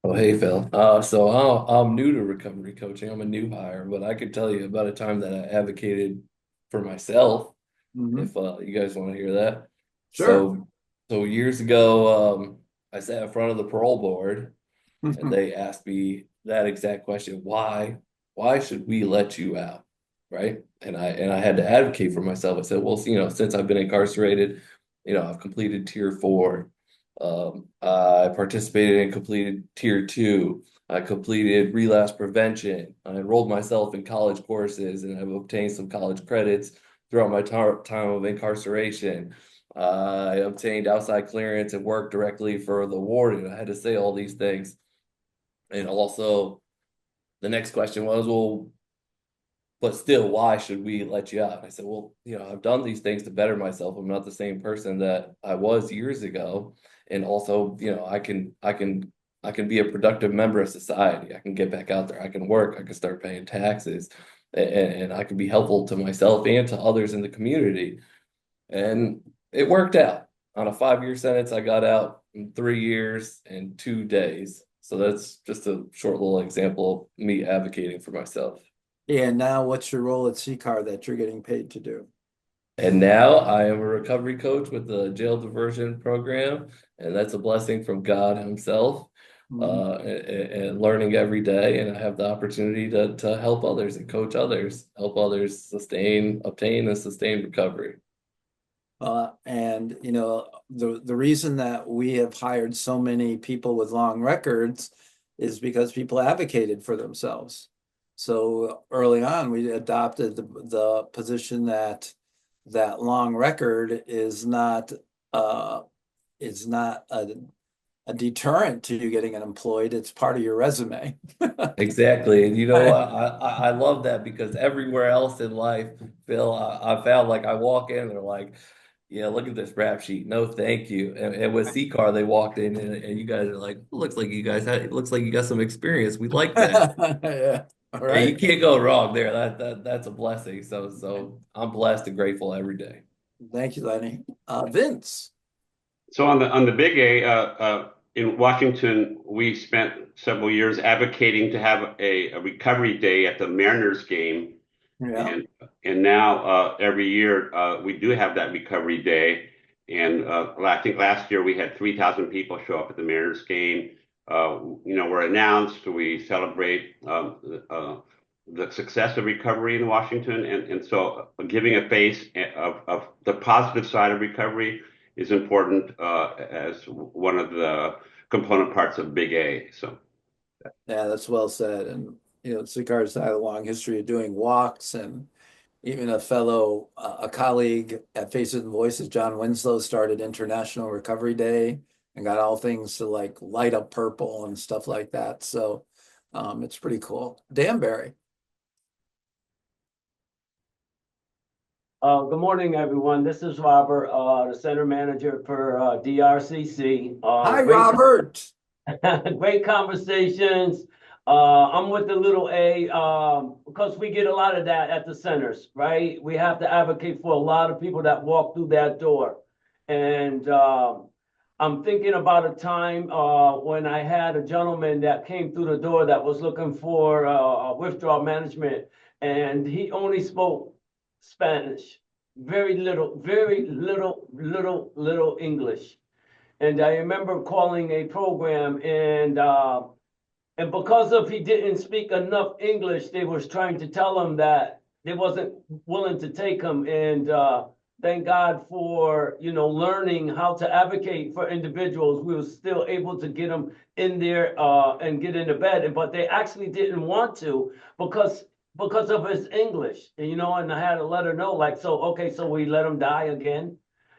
Oh, hey, Phil. So I'm new to recovery coaching. I'm a new hire, but I could tell you about a time that I advocated for myself, if you guys want to hear that. Sure. So years ago, I sat in front of the parole board, and they asked me that exact question: why should we let you out? Right? And I had to advocate for myself. I said, well, since I've been incarcerated, I've completed tier 4. I participated and completed tier 2. I completed relapse prevention. I enrolled myself in college courses, and I've obtained some college credits throughout my time of incarceration. I obtained outside clearance and worked directly for the warden. I had to say all these things. And also, the next question was, well, but still, why should we let you out? And I said, well, I've done these things to better myself. I'm not the same person that I was years ago. And also, I can be a productive member of society. I can get back out there. I can work. I can start paying taxes, and I can be helpful to myself and to others in the community. And it worked out. On a 5-year sentence, I got out in 3 years and 2 days. So that's just a short little example of me advocating for myself. And now what's your role at CCAR that you're getting paid to do? And now I am a recovery coach with the jail diversion program, and that's a blessing from God Himself. And learning every day, and I have the opportunity to help others and coach others, help others obtain and sustain recovery. And you know, the reason that we have hired so many people with long records is because people advocated for themselves. So early on, we adopted the position that long record is not a deterrent to you getting unemployed. It's part of your resume. Exactly. And you know, I love that, because everywhere else in life, Phil, I found like I walk in and they're like, yeah, look at this rap sheet. No, thank you. And with CCAR, they walked in and you guys are like, looks like it looks like you got some experience. We like that. Yeah. All And you right. can't go wrong there. That's a blessing. So I'm blessed and grateful every day. Thank you, Lenny. Vince. So on the big A, in Washington, we spent several years advocating to have a recovery day at the Mariners game, Yeah. and now every year we do have that recovery day. And I think last year we had 3,000 people show up at the Mariners game. We're announced, we celebrate the success of recovery in Washington, and so giving a face of the positive side of recovery is important as one of the component parts of Big A. So, Yeah, that's well said. And you know, CCAR's had a long history of doing walks, and even a colleague at Faces and Voices, John Winslow, started International Recovery Day and got all things to like light up purple and stuff like that. So it's pretty cool. Danbury. Good morning, everyone. This is Robert, the center manager for DRCC. Hi, Robert. Great conversations. I'm with the little A because we get a lot of that at the centers, right? We have to advocate for a lot of people that walk through that door. And I'm thinking about a time when I had a gentleman that came through the door that was looking for withdrawal management, and he only spoke Spanish, very little English. And I remember calling a program, and because of he didn't speak enough English, they was trying to tell him that they wasn't willing to take him. And thank God for learning how to advocate for individuals. We were still able to get them in there and get into bed, but they actually didn't want to because of his English, and I had to let her know, like, so we let him die again.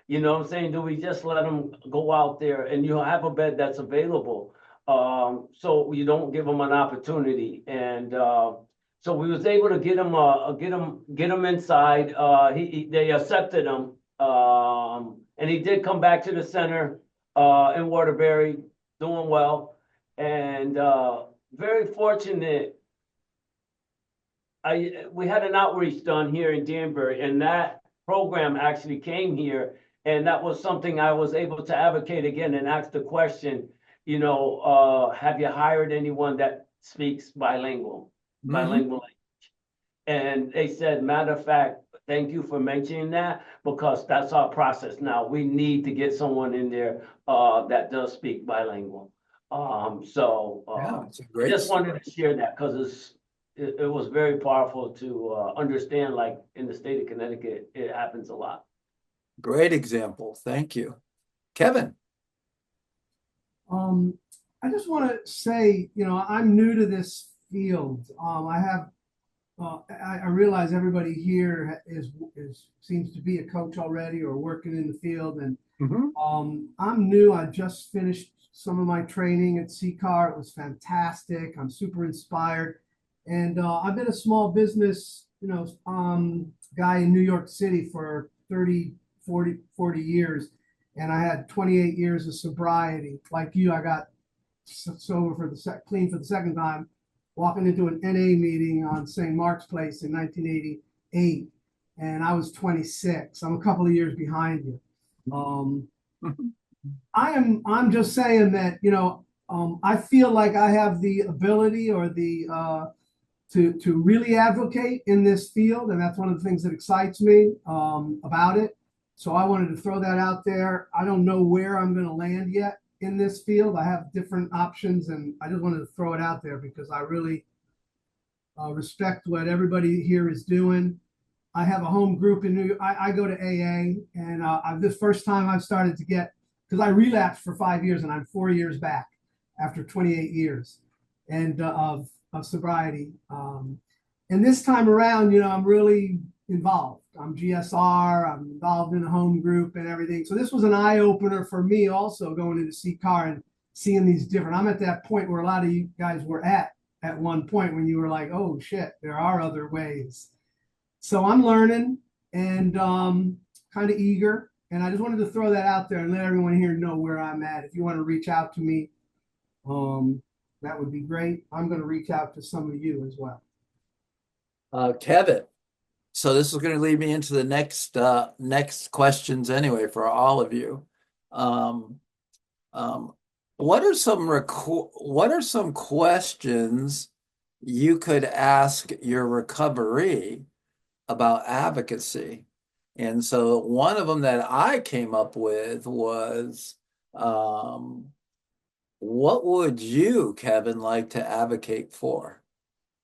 You know what I'm saying? Do we just let him go out there and have a bed that's available? So you don't give him an opportunity. And so we was able to get him inside. They accepted him. And he did come back to the center in Waterbury, doing well. And very fortunate. We had an outreach done here in Danbury, and that program actually came here, and that was something I was able to advocate again and ask the question, have you hired anyone that speaks bilingual language? And they said, matter of fact, thank you for mentioning that, because that's our process now. We need to get someone in there that does speak bilingual. Yeah, it's a great just wanted to share that because it was very powerful to understand, like in the state of Connecticut, it happens a lot. Great example. Thank you. Kevin. I just want to say, I'm new to this field. I realize everybody here seems to be a coach already or working in the field, and I'm new. I just finished some of my training at CCAR. It was fantastic. I'm super inspired. And I've been a small business, guy in New York City for 40 years. And I had 28 years of sobriety. Like you, I got sober clean for the second time, walking into an NA meeting on St. Mark's Place in 1988. And I was 26. I'm a couple of years behind you. I'm just saying that, I feel like I have the ability or the to really advocate in this field, and that's one of the things that excites me about it. So I wanted to throw that out there. I don't know where I'm going to land yet in this field. I have different options, and I just wanted to throw it out there because I really respect what everybody here is doing. I have a home group in New York. I go to AA, and this first time I've started to get, because I relapsed for 5 years and I'm 4 years back after 28 years and of sobriety. And this time around, I'm really involved. I'm GSR, I'm involved in a home group and everything. So this was an eye opener for me also going into CCAR and seeing these different. I'm at that point where a lot of you guys were at one point when you were like, oh shit, there are other ways. So I'm learning and kind of eager. And I just wanted to throw that out there and let everyone here know where I'm at. If you want to reach out to me, that would be great. I'm going to reach out to some of you as well. Kevin, so this is going to lead me into the next questions anyway for all of you. Um, um, what are some questions you could ask your recovery about advocacy? And so one of them that I came up with was, what would you, Kevin, like to advocate for?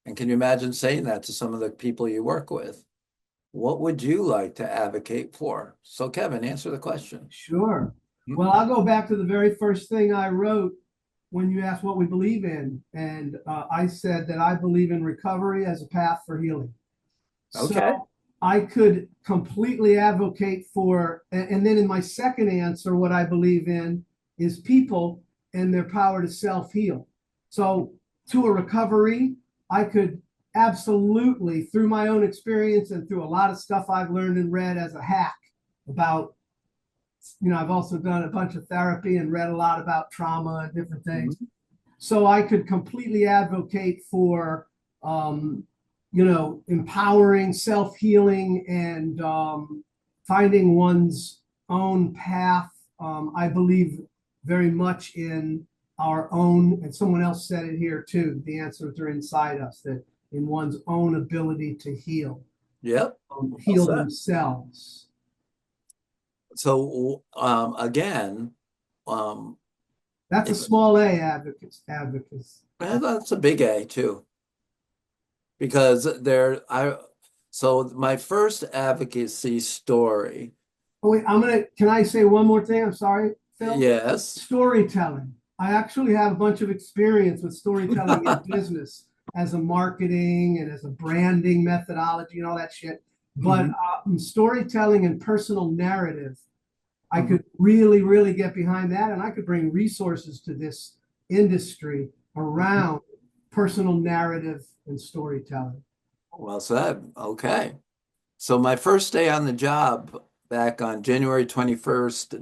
And can you imagine saying that to some of the people you work with? What would you like to advocate for? So, Kevin, answer the question. Sure. Well, I'll go back to the very first thing I wrote when you asked what we believe in. And I said that I believe in recovery as a path for healing. Okay. So I could completely advocate for, and then in my second answer, what I believe in is people and their power to self-heal. So to a recovery, I could absolutely, through my own experience and through a lot of stuff I've learned and read as a hack about, I've also done a bunch of therapy and read a lot about trauma and different things. So I could completely advocate for, empowering self-healing and finding one's own path. I believe very much in our own, and someone else said it here too, the answers are inside us, that in one's own ability to heal. Yep. Heal themselves. So again, that's a small A advocates. That's a big A too. Because so my first advocacy story. Oh wait, can I say one more thing? I'm sorry, Phil. Yes. Storytelling. I actually have a bunch of experience with storytelling in business as a marketing and as a branding methodology and all that shit. But storytelling and personal narrative, I could really, really get behind that. And I could bring resources to this industry around personal narrative and storytelling. Well said. Okay. So my first day on the job back on January 21st, was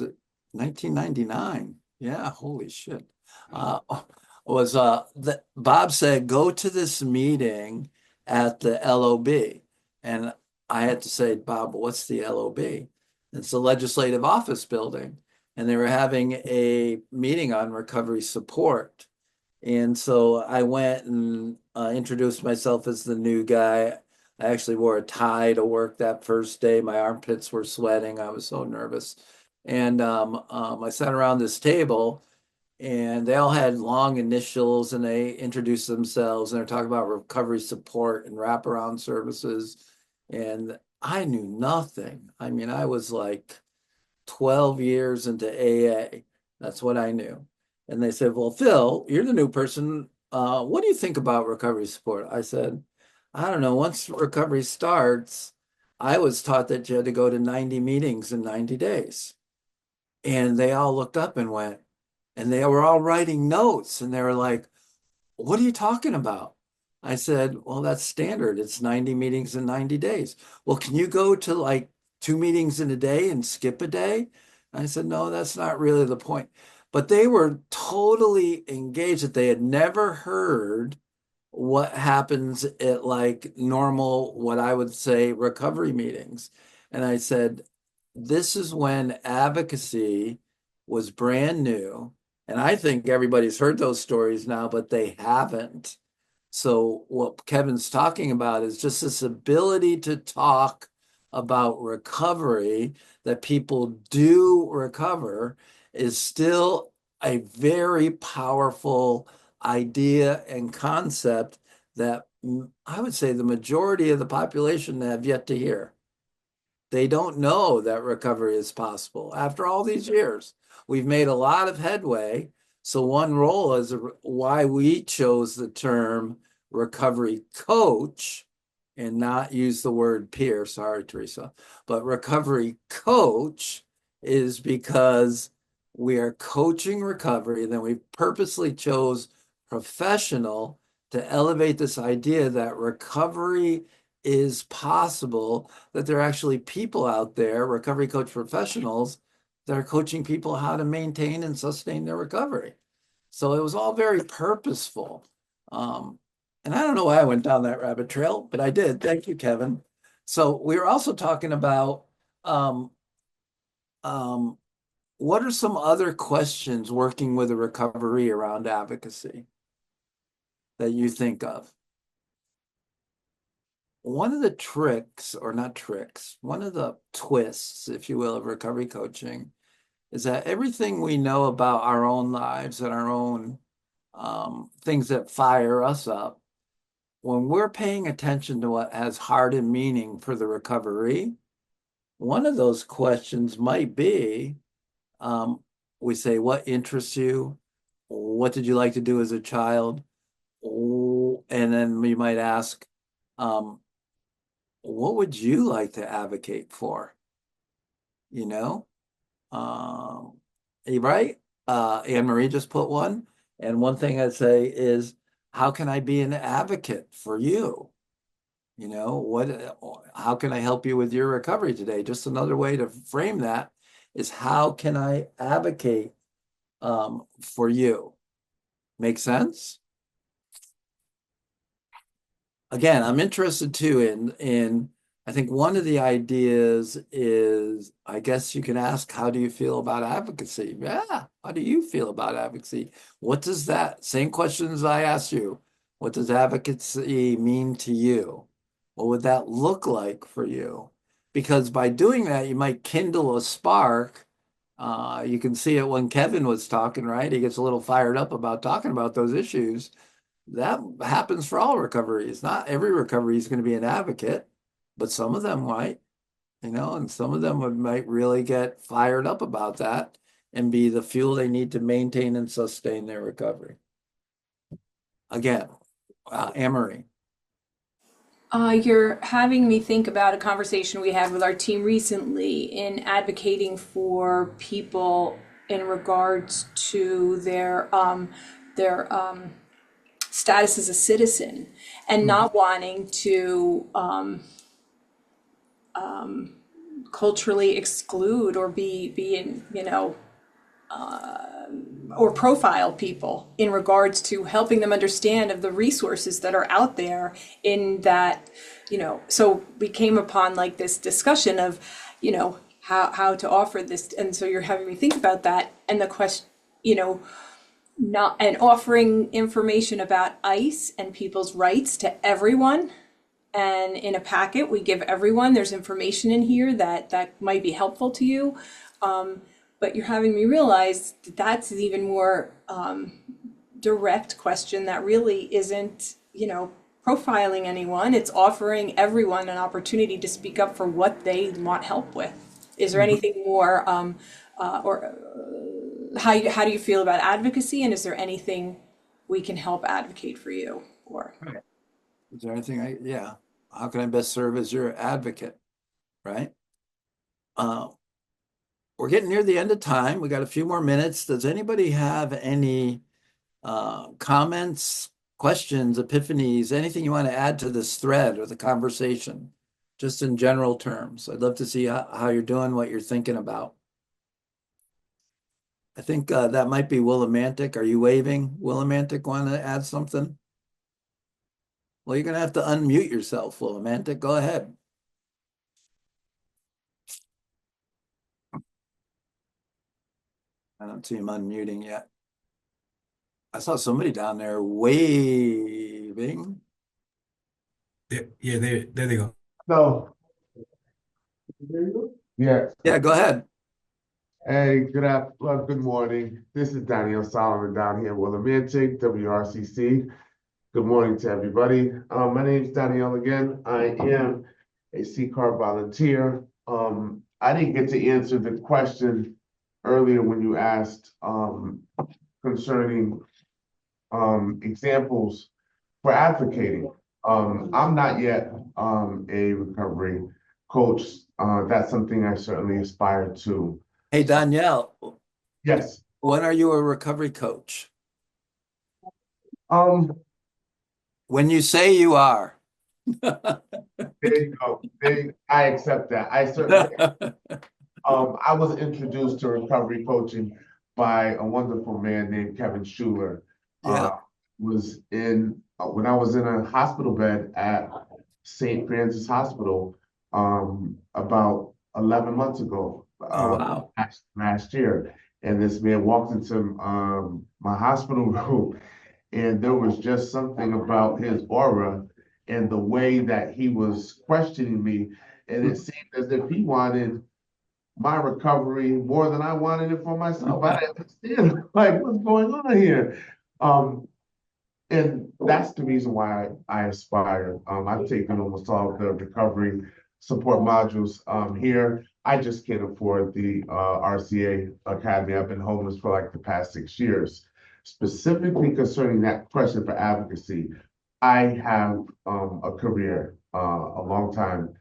it 1999? Yeah, holy shit. Was that Bob said, go to this meeting at the LOB. And I had to say, Bob, what's the LOB? It's the Legislative Office Building. And they were having a meeting on recovery support. And so I went and introduced myself as the new guy. I actually wore a tie to work that first day. My armpits were sweating. I was so nervous. And I sat around this table and they all had long initials and they introduced themselves and they're talking about recovery support and wraparound services. And I knew nothing. I mean, I was like 12 years into AA. That's what I knew. And they said, well, Phil, you're the new person. What do you think about recovery support? I said, I don't know. Once recovery starts, I was taught that you had to go to 90 meetings in 90 days. And they all looked up and went, and they were all writing notes. And they were like, what are you talking about? I said, well, that's standard. It's 90 meetings in 90 days. Well, can you go to like 2 meetings in a day and skip a day? I said, no, that's not really the point. But they were totally engaged that they had never heard what happens at like normal, what I would say recovery meetings. And I said, this is when advocacy was brand new. And I think everybody's heard those stories now, but they haven't. So what Kevin's talking about is just this ability to talk about recovery, that people do recover, is still a very powerful idea and concept that I would say the majority of the population have yet to hear. They don't know that recovery is possible. After all these years, we've made a lot of headway. So one role is why we chose the term recovery coach and not use the word peer. Sorry, Teresa. But recovery coach is because we are coaching recovery, and then we purposely chose professional to elevate this idea that recovery is possible, that there are actually people out there, recovery coach professionals, that are coaching people how to maintain and sustain their recovery. So it was all very purposeful. And I don't know why I went down that rabbit trail, but I did. Thank you, Kevin. So we were also talking about um, um, what are some other questions working with a recovery around advocacy that you think of? One of the tricks, or not tricks, one of the twists, if you will, of recovery coaching is that everything we know about our own lives and our own things that fire us up, when we're paying attention to what has heart and meaning for the recovery, one of those questions might be, um, we say, what interests you? What did you like to do as a child? And then we might ask, um, what would you like to advocate for? You know, right? Anne Marie just put one. And one thing I'd say is, how can I be an advocate for you? You know, how can I help you with your recovery today? Just another way to frame that is, how can I advocate for you? Make sense? Again, I'm interested too in I think one of the ideas is, I guess you can ask, how do you feel about advocacy? Yeah, how do you feel about advocacy? What does that, same questions I asked you, what does advocacy mean to you? What would that look like for you? Because by doing that, you might kindle a spark. You can see it when Kevin was talking, right? He gets a little fired up about talking about those issues. That happens for all recoveries. Not every recovery is going to be an advocate, but some of them might, and some of them might really get fired up about that and be the fuel they need to maintain and sustain their recovery. Again, Amory. You're having me think about a conversation we had with our team recently in advocating for people in regards to their status as a citizen, and not wanting to culturally exclude or be in, or profile people in regards to helping them understand of the resources that are out there in that, so we came upon like this discussion of, how to offer this. And so you're having me think about that, and the question, not, and offering information about ICE and people's rights to everyone. And in a packet, we give everyone, there's information in here that might be helpful to you. But you're having me realize that's an even more direct question that really isn't, profiling anyone. It's offering everyone an opportunity to speak up for what they want help with. Is there anything more, or how do you feel about advocacy, and is there anything we can help advocate for you for? Is there anything yeah. How can I best serve as your advocate? Right? We're getting near the end of time. We got a few more minutes. Does anybody have any comments, questions, epiphanies, anything you want to add to this thread or the conversation, just in general terms? I'd love to see how you're doing, what you're thinking about. I think that might be Willimantic. Are you waving? Willimantic, want to add something? Well, you're going to have to unmute yourself, Willimantic. Go ahead. I don't see him unmuting yet. I saw somebody down there waving. Yeah, there they go. No. Yeah. Yeah, go ahead. Hey, good morning. This is Daniel Solomon down here in Willimantic, WRCC. Good morning to everybody. My name is Danielle again. I am a CCAR volunteer. I didn't get to answer the question earlier when you asked concerning examples for advocating. I'm not yet a recovery coach. That's something I certainly aspire to. Hey, Danielle. Yes. When are you a recovery coach? When you say you are. There you go. I accept that. I certainly I was introduced to recovery coaching by a wonderful man named Kevin Schuler. Yeah. Was in when I was in a hospital bed at St. Francis Hospital about 11 months ago. Oh, wow. Last year. And this man walked into my hospital room, and there was just something about his aura and the way that he was questioning me. And it seemed as if he wanted my recovery more than I wanted it for myself. I didn't understand like what's going on here. And that's the reason why I aspire. I've taken almost all of the recovery support modules here. I just can't afford the RCA Academy. I've been homeless for like the past 6 years. Specifically concerning that question for advocacy, I have a career, a long time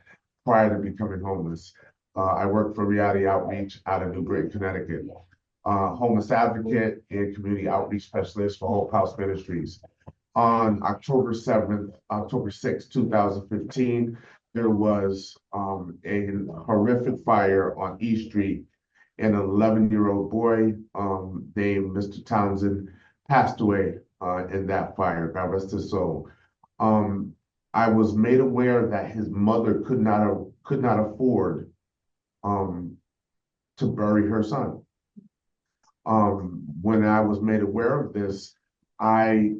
prior to becoming homeless. I worked for Reality Outreach out of New Britain, Connecticut. Homeless advocate and community outreach specialist for Hope House Ministries. On October 6th, 2015, there was a horrific fire on E Street, and an 11-year-old boy named Mr. Townsend passed away in that fire. God rest his soul. I was made aware that his mother could not afford to bury her son. When I was made aware of this, I,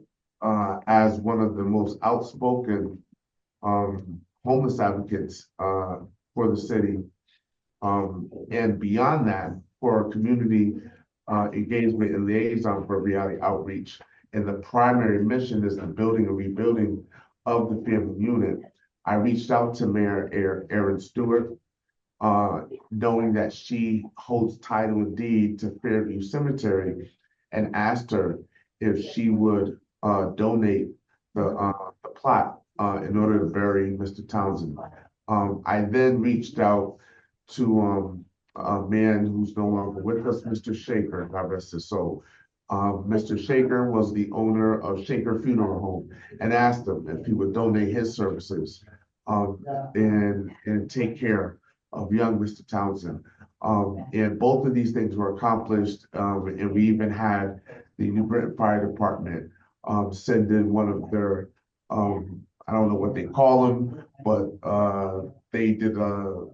as one of the most outspoken homeless advocates for the city, and beyond that, for community engagement and liaison for Reality Outreach, and the primary mission is the building and rebuilding of the family unit. I reached out to Mayor Erin Stewart, knowing that she holds title and deed to Fairview Cemetery, and asked her if she would donate the plot in order to bury Mr. Townsend. I then reached out to a man who's no longer with us, Mr. Shaker, God rest his soul. Mr. Shaker was the owner of Shaker Funeral Home, and asked him if he would donate his services and take care of young Mr. Townsend. And both of these things were accomplished, and we even had the New Britain Fire Department send in one of their, I don't know what they call them, but they did a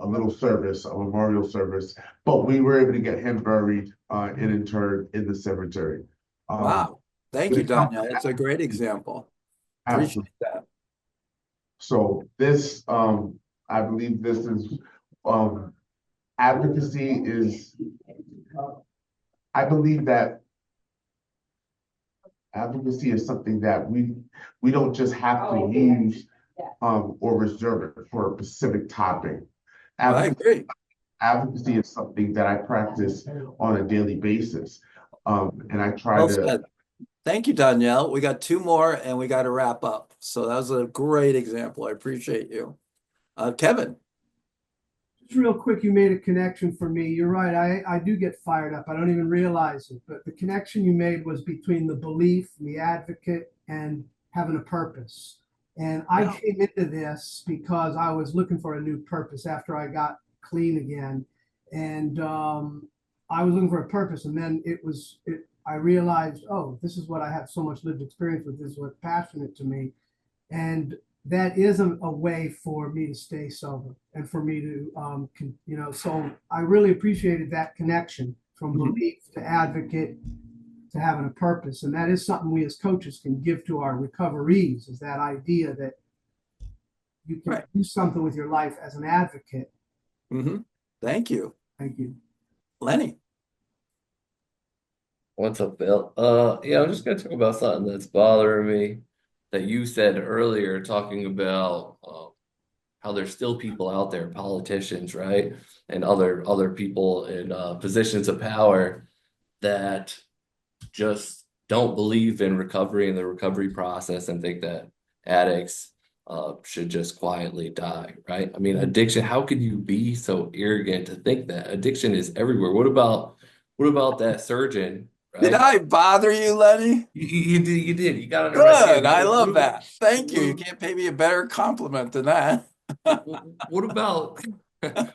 little service, a memorial service, but we were able to get him buried and interred in the cemetery. Wow. Thank you, Daniel. That's a great example. Appreciate that. So this, I believe this is, advocacy is, I believe that advocacy is something that we don't just have to use or reserve it for a specific topic. I agree. Advocacy is something that I practice on a daily basis. And I try Well to. said. Thank you, Danielle. We got 2 more and we got to wrap up. So that was a great example. I appreciate you. Kevin. Just real quick, you made a connection for me. You're right. I do get fired up. I don't even realize it. But the connection you made was between the belief, the advocate, and having a purpose. And I came into this because I was looking for a new purpose after I got clean again. And I was looking for a purpose. And then I realized, oh, this is what I have so much lived experience with. This is what's passionate to me. And that is a way for me to stay sober and for me to, so I really appreciated that connection from Mhm. belief to advocate to having a purpose. And that is something we as coaches can give to our recoveries, is that idea that you can Right. do something with your life as an advocate. Thank you. Thank you. Lenny. What's up, Bill? Yeah, I'm just gonna talk about something that's bothering me that you said earlier, talking about how there's still people out there, politicians, right, and other people in positions of power that just don't believe in recovery and the recovery process and think that addicts should just quietly die, right? I mean, addiction, how could you be so arrogant to think that addiction is everywhere? What about that surgeon, Did right? I bother you, Lenny? You did. You got on a red Good. skin. I love What, that. Thank you. You what, can't pay me a better compliment than that. what about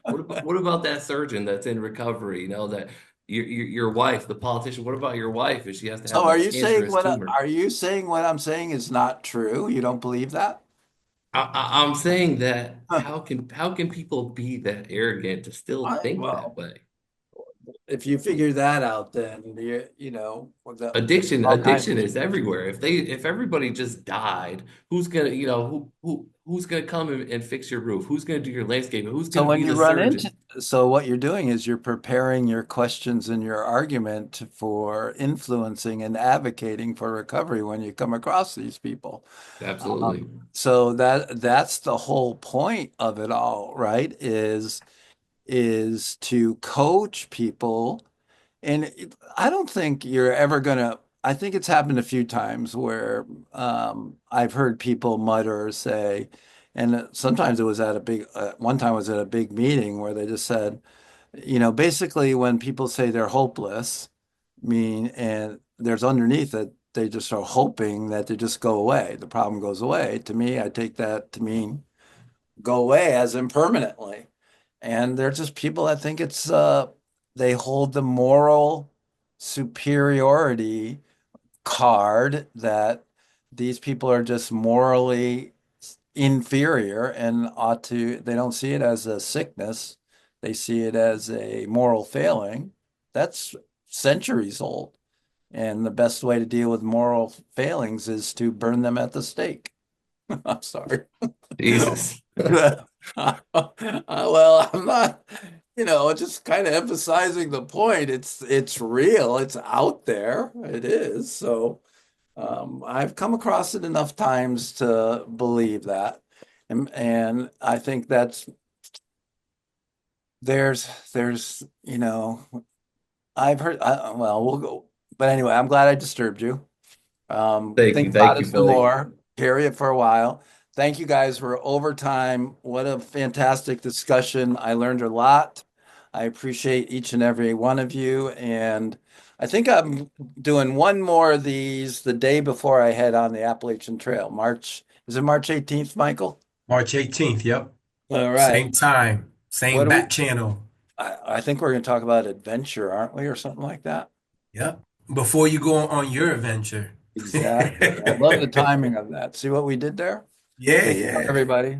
what about that surgeon that's in recovery? You know, that your wife, the politician, what about your wife if she has to So have a cancerous tumor? are you saying what I'm saying is not true? You don't believe that? I'm saying that how can people be that arrogant to still think that Well, way? if you figure that out, then you know there's Addiction, all kinds addiction of. is everywhere. If everybody just died, who's gonna, who's gonna come and fix your roof? Who's gonna do your landscaping? Who's So gonna when be you the run into, surgeon? so what you're doing is you're preparing your questions and your argument for influencing and advocating for recovery when you come across these people. Absolutely. So that's the whole point of it all, right? Is to coach people. And I don't think you're ever gonna, I think it's happened a few times where I've heard people mutter or say, and sometimes it was at a big, one time it was at a big meeting where they just said, basically when people say they're hopeless, and there's underneath it, they just are hoping that they just go away. The problem goes away. To me, I take that to mean go away as in permanently. And they're just people that think they hold the moral superiority card that these people are just morally inferior and they don't see it as a sickness. They see it as a moral failing. That's centuries old. And the best way to deal with moral failings is to burn them at the stake. I'm sorry. Jesus. Well, I'm not, just kind of emphasizing the point. It's real. It's out there. It is. So I've come across it enough times to believe that. And I think there's, I've heard, well, we'll go. But anyway, I'm glad I disturbed you. Think about Thank it you, some Billy. more, carry it for a while. Thank you guys for overtime. What a fantastic discussion. I learned a lot. I appreciate each and every one of you. And I think I'm doing one more of these the day before I head on the Appalachian Trail. Is it March 18th, Michael? March 18th. Yep. All right. Same time, What same do we, bat channel. I think we're going to talk about adventure, aren't we? Or something like that. Yep. Before you go on your adventure. Exactly. I love the timing of that. See what we did there? Yeah, Take care, yeah. everybody.